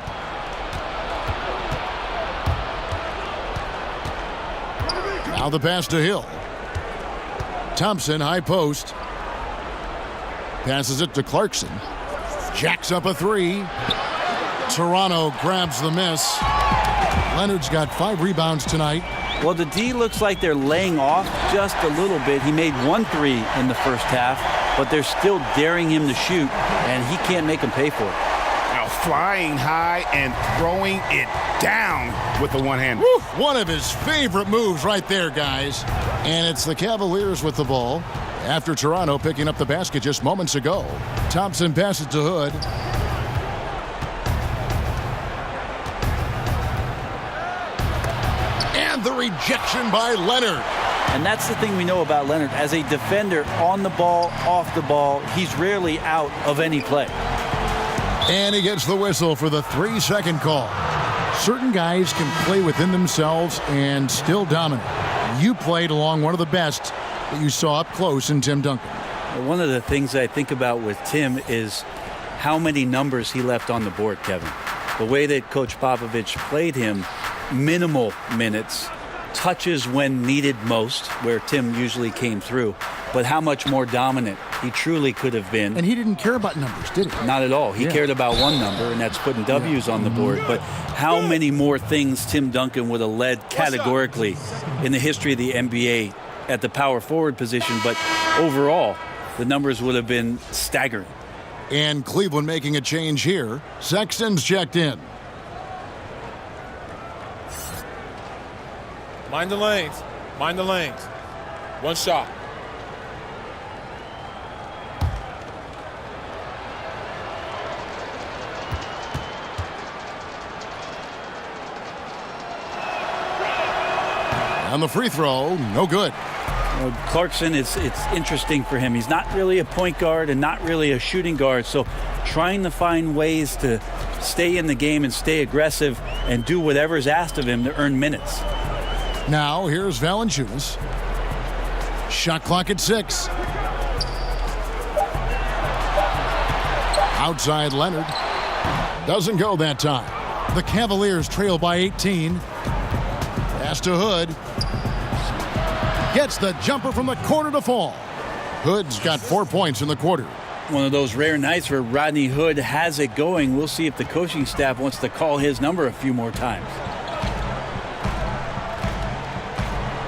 Now the pass to Hill. Thompson, high post. Passes it to Clarkson. Jacks up a 3. Toronto grabs the miss. Leonard's got 5 rebounds tonight. Well, the D looks like they're laying off just a little bit. He made 1 3 in the first half, but they're still daring him to shoot, and he can't make them pay for it. Now flying high and throwing it down with the one hand. Woo! One of his favorite moves right there, guys. And it's the Cavaliers with the ball after Toronto picking up the basket just moments ago. Thompson passes to Hood. And the rejection by Leonard. And that's the thing we know about Leonard. As a defender, on the ball, off the ball, he's rarely out of any play. And he gets the whistle for the 3-second call. Certain guys can play within themselves and still dominate. You played along one of the best that you saw up close in Tim Duncan. One of the things I think about with Tim is how many numbers he left on the board, Kevin. The way that Coach Popovich played him, minimal minutes, touches when needed most, where Tim usually came through, but how much more dominant he truly could have been. And he didn't care about numbers, did he? Not at all. He cared about one number, and that's putting W's on the board. But how many more things Tim Duncan would have led categorically in the history of the NBA at the power forward position, but overall, the numbers would have been staggering. And Cleveland making a change here. Sexton's checked in. Mind the lanes. Mind the lanes. One shot. On the free throw, no good. Well, Clarkson, it's interesting for him. He's not really a point guard and not really a shooting guard, so trying to find ways to stay in the game and stay aggressive and do whatever's asked of him to earn minutes. Now here's Valanciunas. Shot clock at 6. Outside Leonard. Doesn't go that time. The Cavaliers trail by 18. Pass to Hood. Gets the jumper from the corner to fall. Hood's got 4 points in the quarter. One of those rare nights where Rodney Hood has it going. We'll see if the coaching staff wants to call his number a few more times.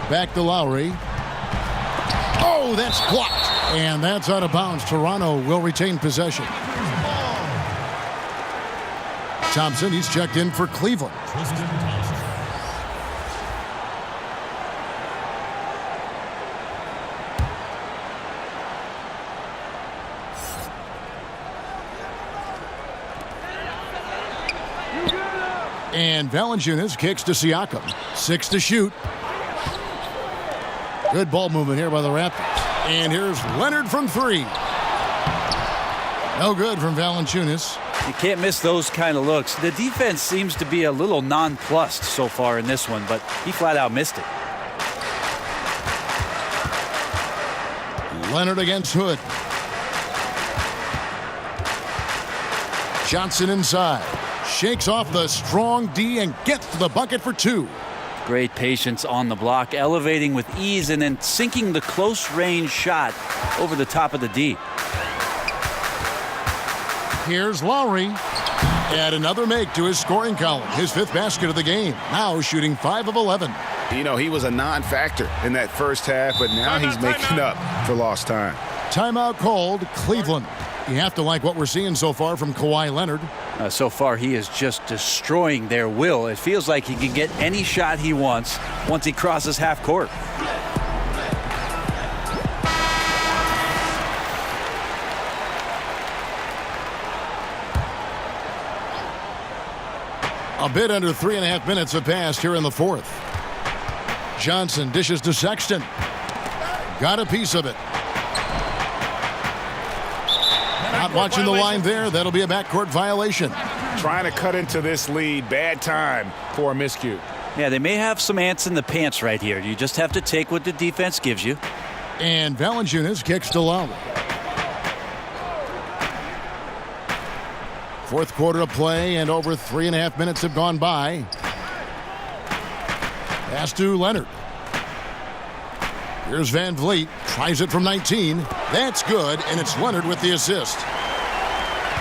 Back to Lowry. Oh, that's blocked. And that's out of bounds. Toronto will retain possession. Thompson, he's checked in for Cleveland. And Valanciunas kicks to Siakam. 6 to shoot. Good ball movement here by the Raptors. And here's Leonard from 3. No good from Valanciunas. You can't miss those kind of looks. The defense seems to be a little nonplussed so far in this one, but he flat out missed it. Leonard against Hood. Johnson inside. Shakes off the strong D and gets to the bucket for 2. Great patience on the block, elevating with ease and then sinking the close-range shot over the top of the D. Here's Lowry. Add another make to his scoring column. His 5th basket of the game. Now shooting 5 of 11. You know, he was a non-factor in that first half, but now he's making up for lost time. Timeout called, Cleveland. You have to like what we're seeing so far from Kawhi Leonard. So far, he is just destroying their will. It feels like he can get any shot he wants once he crosses half court. A bit under 3.5 minutes have passed here in the 4th. Johnson dishes to Sexton. Got a piece of it. Not watching the line there. That'll be a backcourt violation. Trying to cut into this lead. Bad time for a miscue. Yeah, they may have some ants in the pants right here. You just have to take what the defense gives you. And Valanciunas kicks to Lowry. 4th quarter of play, and over 3.5 minutes have gone by. Pass to Leonard. Here's Van Vliet. Tries it from 19. That's good, and it's Leonard with the assist.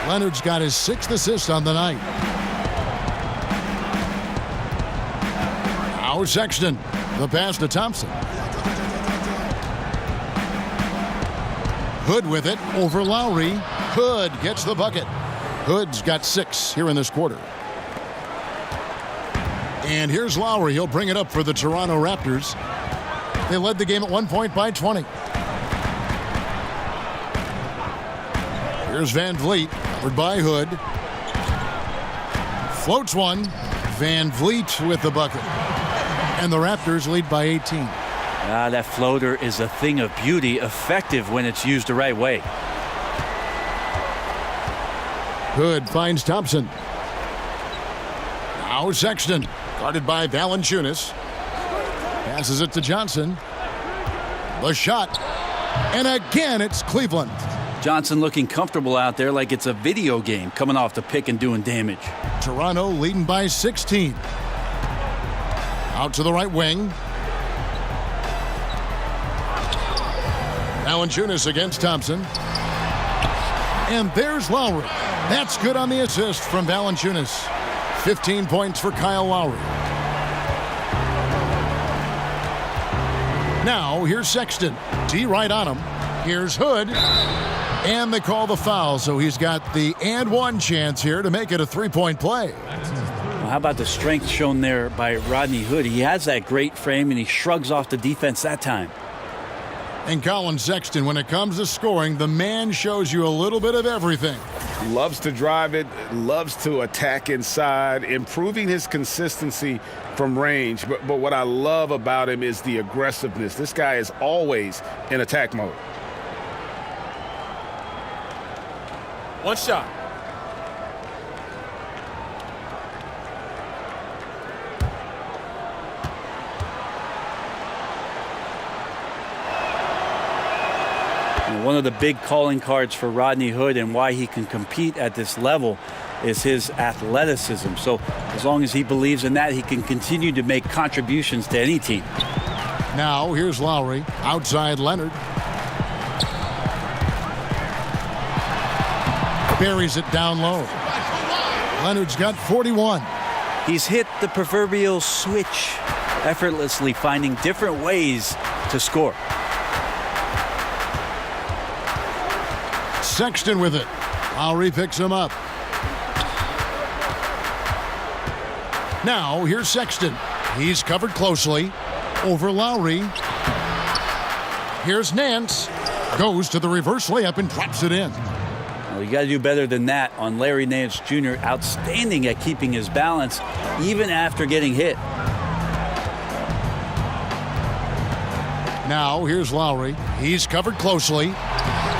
Leonard's got his 6th assist on the night. Now Sexton. The pass to Thompson. Hood with it over Lowry. Hood gets the bucket. Hood's got 6 here in this quarter. And here's Lowry. He'll bring it up for the Toronto Raptors. They led the game at 1 point by 20. Here's Van Vliet, covered by Hood. Floats one. Van Vliet with the bucket. And the Raptors lead by 18. That floater is a thing of beauty, effective when it's used the right way. Hood finds Thompson. Now Sexton, guarded by Valanciunas. Passes it to Johnson. The shot. And again, it's Cleveland. Johnson looking comfortable out there like it's a video game, coming off the pick and doing damage. Toronto leading by 16. Out to the right wing. Valanciunas against Thompson. And there's Lowry. That's good on the assist from Valanciunas. 15 points for Kyle Lowry. Now, here's Sexton. D right on him. Here's Hood. And they call the foul, so he's got the and one chance here to make it a 3-point play. Well, how about the strength shown there by Rodney Hood? He has that great frame, and he shrugs off the defense that time. And Colin Sexton, when it comes to scoring, the man shows you a little bit of everything. Loves to drive it, loves to attack inside, improving his consistency from range. But what I love about him is the aggressiveness. This guy is always in attack mode. One shot. One of the big calling cards for Rodney Hood and why he can compete at this level is his athleticism. So as long as he believes in that, he can continue to make contributions to any team. Now here's Lowry. Outside Leonard. Buries it down low. Leonard's got 41. He's hit the proverbial switch, effortlessly finding different ways to score. Sexton with it. Lowry picks him up. Now here's Sexton. He's covered closely. Over Lowry. Here's Nance. Goes to the reverse layup and drops it in. Well, you got to do better than that on Larry Nance Jr. Outstanding at keeping his balance, even after getting hit. Now, here's Lowry. He's covered closely,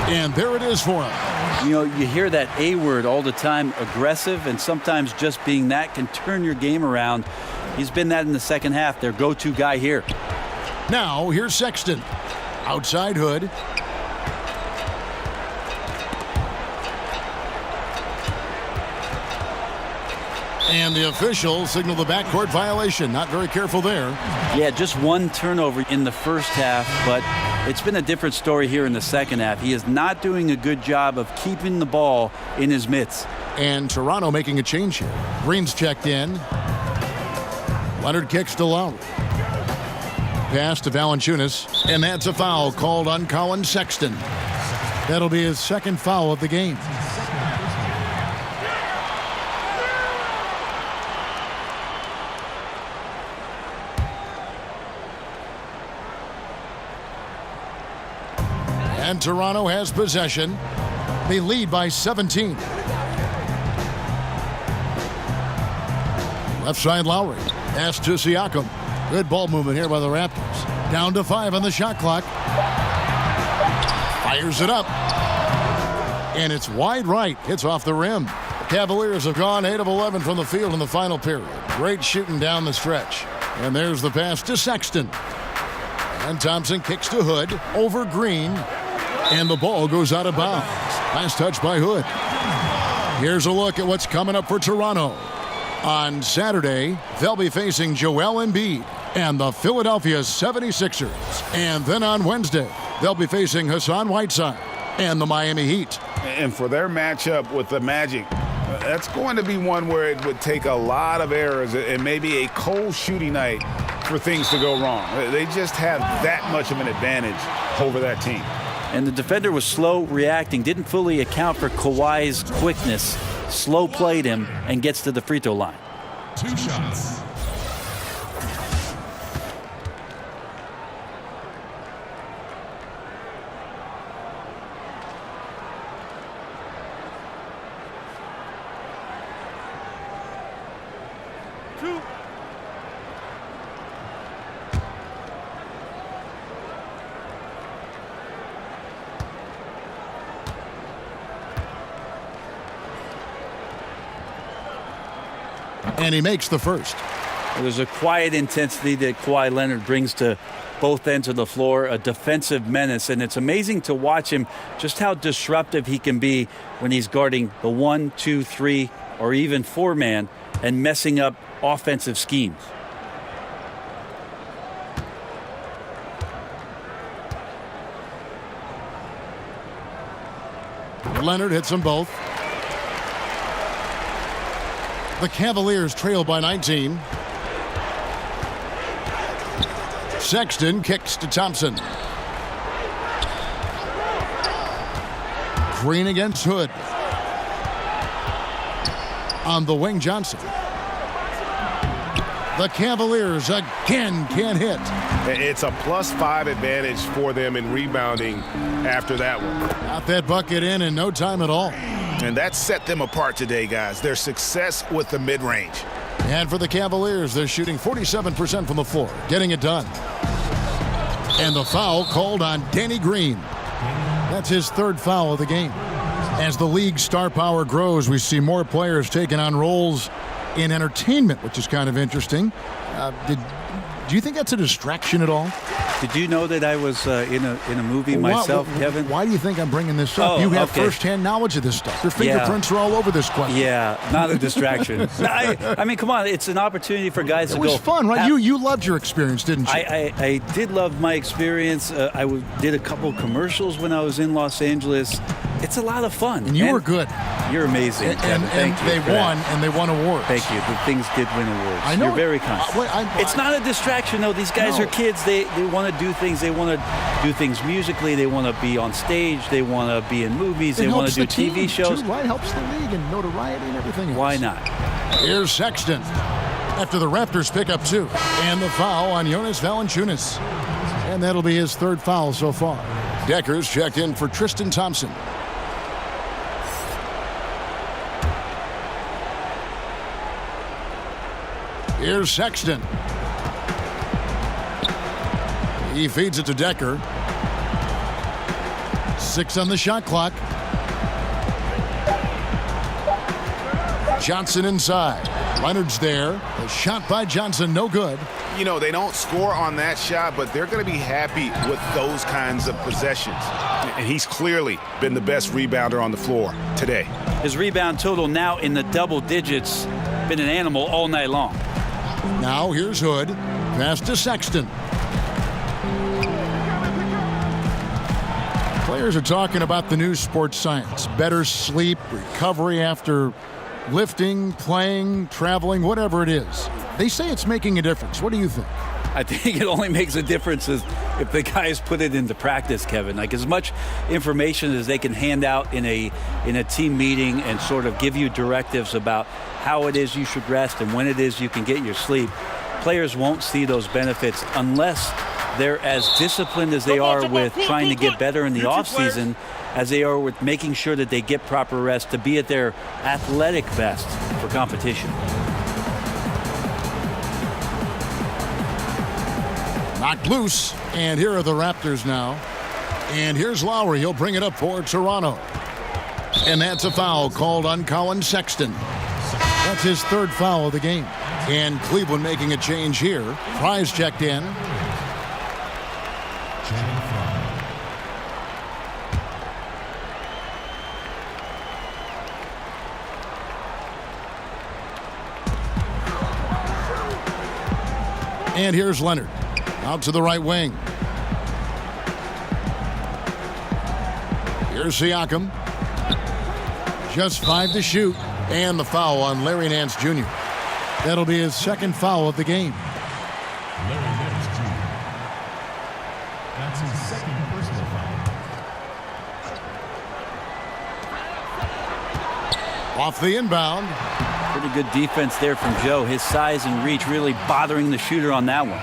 and there it is for him. You know, you hear that A word all the time, aggressive, and sometimes just being that can turn your game around. He's been that in the second half, their go-to guy here. Now, here's Sexton. Outside Hood. And the officials signal the backcourt violation. Not very careful there. Yeah, just one turnover in the first half, but it's been a different story here in the second half. He is not doing a good job of keeping the ball in his mitts. And Toronto making a change here. Green's checked in. Leonard kicks to Lowry. Pass to Valanciunas, and that's a foul called on Colin Sexton. That'll be his second foul of the game. And Toronto has possession. They lead by 17. Left side Lowry. Pass to Siakam. Good ball movement here by the Raptors. Down to 5 on the shot clock. Fires it up. And it's wide right. Hits off the rim. The Cavaliers have gone 8 of 11 from the field in the final period. Great shooting down the stretch. And there's the pass to Sexton. And Thompson kicks to Hood. Over Green. And the ball goes out of bounds. Last touch by Hood. Here's a look at what's coming up for Toronto. On Saturday, they'll be facing Joel Embiid and the Philadelphia 76ers. And then on Wednesday, they'll be facing Hassan Whiteside and the Miami Heat. And for their matchup with the Magic, that's going to be one where it would take a lot of errors and maybe a cold shooting night for things to go wrong. They just have that much of an advantage over that team. And the defender was slow reacting, didn't fully account for Kawhi's quickness. Slow played him and gets to the free throw line. 2 shots. And he makes the first. There's a quiet intensity that Kawhi Leonard brings to both ends of the floor, a defensive menace, and it's amazing to watch him just how disruptive he can be when he's guarding the 1, 2, 3, or even 4-man and messing up offensive schemes. Leonard hits them both. The Cavaliers trail by 19. Sexton kicks to Thompson. Green against Hood. On the wing, Johnson. The Cavaliers again can't hit. It's a +5 advantage for them in rebounding after that one. Got that bucket in no time at all. And that set them apart today, guys. Their success with the mid-range. And for the Cavaliers, they're shooting 47% from the floor, getting it done. And the foul called on Danny Green. That's his third foul of the game. As the league's star power grows, we see more players taking on roles in entertainment, which is kind of interesting. Do you think that's a distraction at all? Did you know that I was in a movie myself, Kevin? Why do you think I'm bringing this up? You have firsthand knowledge of this stuff. Your fingerprints are all over this question. Yeah, not a distraction. I mean, come on, it's an opportunity for guys to go. It was fun, right? You loved your experience, didn't you? I did love my experience. I did a couple commercials when I was in Los Angeles. It's a lot of fun. And you were good. You're amazing, Kevin. Thank you. They won, and they won awards. Thank you. The things did win awards. I know. You're very kind. It's not a distraction, though. These guys are kids. They want to do things. They want to do things musically. They want to be on stage. They want to be in movies. They want to do TV shows. Too, right? Helps the league and notoriety and everything else. Why not? Here's Sexton. After the Raptors pick up 2. And the foul on Jonas Valanciunas. And that'll be his third foul so far. Decker's checked in for Tristan Thompson. Here's Sexton. He feeds it to Decker. 6 on the shot clock. Johnson inside. Leonard's there. A shot by Johnson, no good. You know, they don't score on that shot, but they're going to be happy with those kinds of possessions. And he's clearly been the best rebounder on the floor today. His rebound total now in the double digits. Been an animal all night long. Now here's Hood. Pass to Sexton. Players are talking about the new sports science. Better sleep, recovery after lifting, playing, traveling, whatever it is. They say it's making a difference. What do you think? I think it only makes a difference if the guys put it into practice, Kevin. Like, as much information as they can hand out in a team meeting and sort of give you directives about how it is you should rest and when it is you can get your sleep, players won't see those benefits unless they're as disciplined as they are with trying to get better in the offseason as they are with making sure that they get proper rest to be at their athletic best for competition. Knocked loose, and here are the Raptors now. And here's Lowry. He'll bring it up for Toronto. And that's a foul called on Colin Sexton. That's his 3rd foul of the game. And Cleveland making a change here. Price checked in. And here's Leonard. Out to the right wing. Here's Siakam. Just 5 to shoot. And the foul on Larry Nance Jr. That'll be his 2nd foul of the game. Larry Nance Jr. That's his 2nd personal foul. Off the inbound. Pretty good defense there from Joe. His size and reach really bothering the shooter on that one.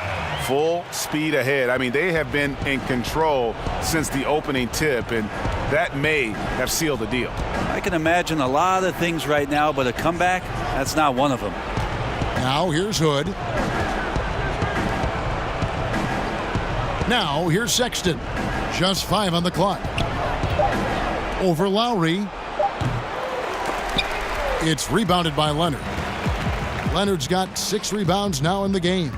Full speed ahead. I mean, they have been in control since the opening tip, and that may have sealed the deal. I can imagine a lot of things right now, but a comeback, that's not one of them. Now here's Hood. Now here's Sexton. Just 5 on the clock. Over Lowry. It's rebounded by Leonard. Leonard's got 6 rebounds now in the game.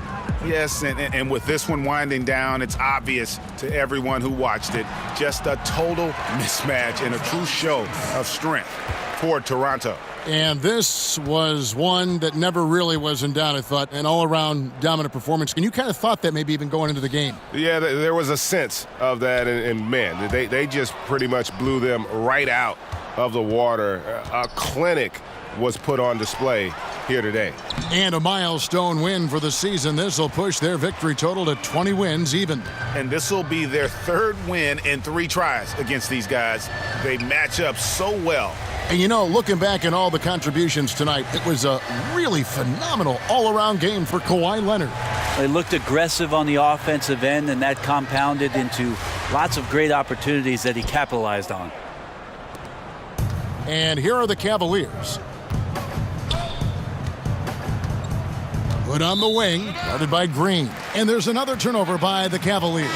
Yes, and with this one winding down, it's obvious to everyone who watched it. Just a total mismatch and a true show of strength for Toronto. And this was one that never really was in doubt, I thought, an all-around dominant performance. And you kind of thought that maybe even going into the game. Yeah, there was a sense of that, and man, they just pretty much blew them right out of the water. A clinic was put on display here today. And a milestone win for the season. This will push their victory total to 20 wins even. And this will be their 3rd win in 3 tries against these guys. They match up so well. And you know, looking back at all the contributions tonight, it was a really phenomenal all-around game for Kawhi Leonard. They looked aggressive on the offensive end, and that compounded into lots of great opportunities that he capitalized on. And here are the Cavaliers. Hood on the wing, guarded by Green. And there's another turnover by the Cavaliers.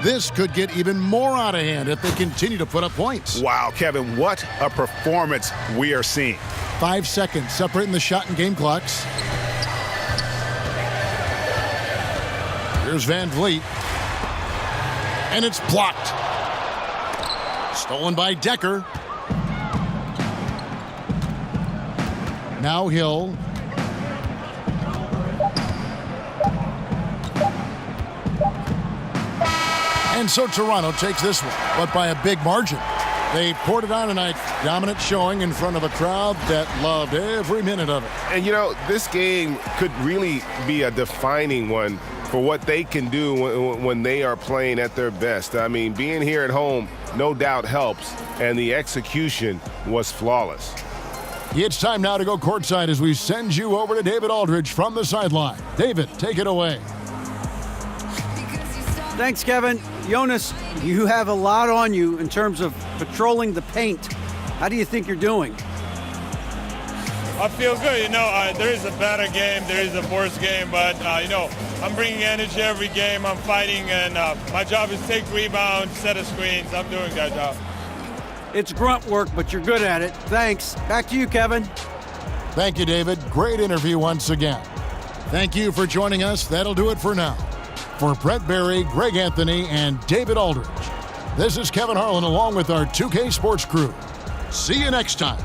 This could get even more out of hand if they continue to put up points. Wow, Kevin, what a performance we are seeing. 5 seconds separating the shot and game clocks. Here's Van Vliet. And it's blocked. Stolen by Decker. Now Hill. And so Toronto takes this one, but by a big margin. They poured it on tonight. Dominant showing in front of a crowd that loved every minute of it. And, you know, this game could really be a defining one for what they can do when they are playing at their best. I mean, being here at home no doubt helps, and the execution was flawless. It's time now to go courtside as we send you over to David Aldridge from the sideline. David, take it away. Thanks, Kevin. Jonas, you have a lot on you in terms of patrolling the paint. How do you think you're doing? I feel good. There is a better game, there is a worse game, but, I'm bringing energy every game. I'm fighting, and my job is take rebounds, set of screens. I'm doing that job. It's grunt work, but you're good at it. Thanks. Back to you, Kevin. Thank you, David. Great interview once again. Thank you for joining us. That'll do it for now. For Brett Berry, Greg Anthony, and David Aldridge, this is Kevin Harlan along with our 2K Sports crew. See you next time.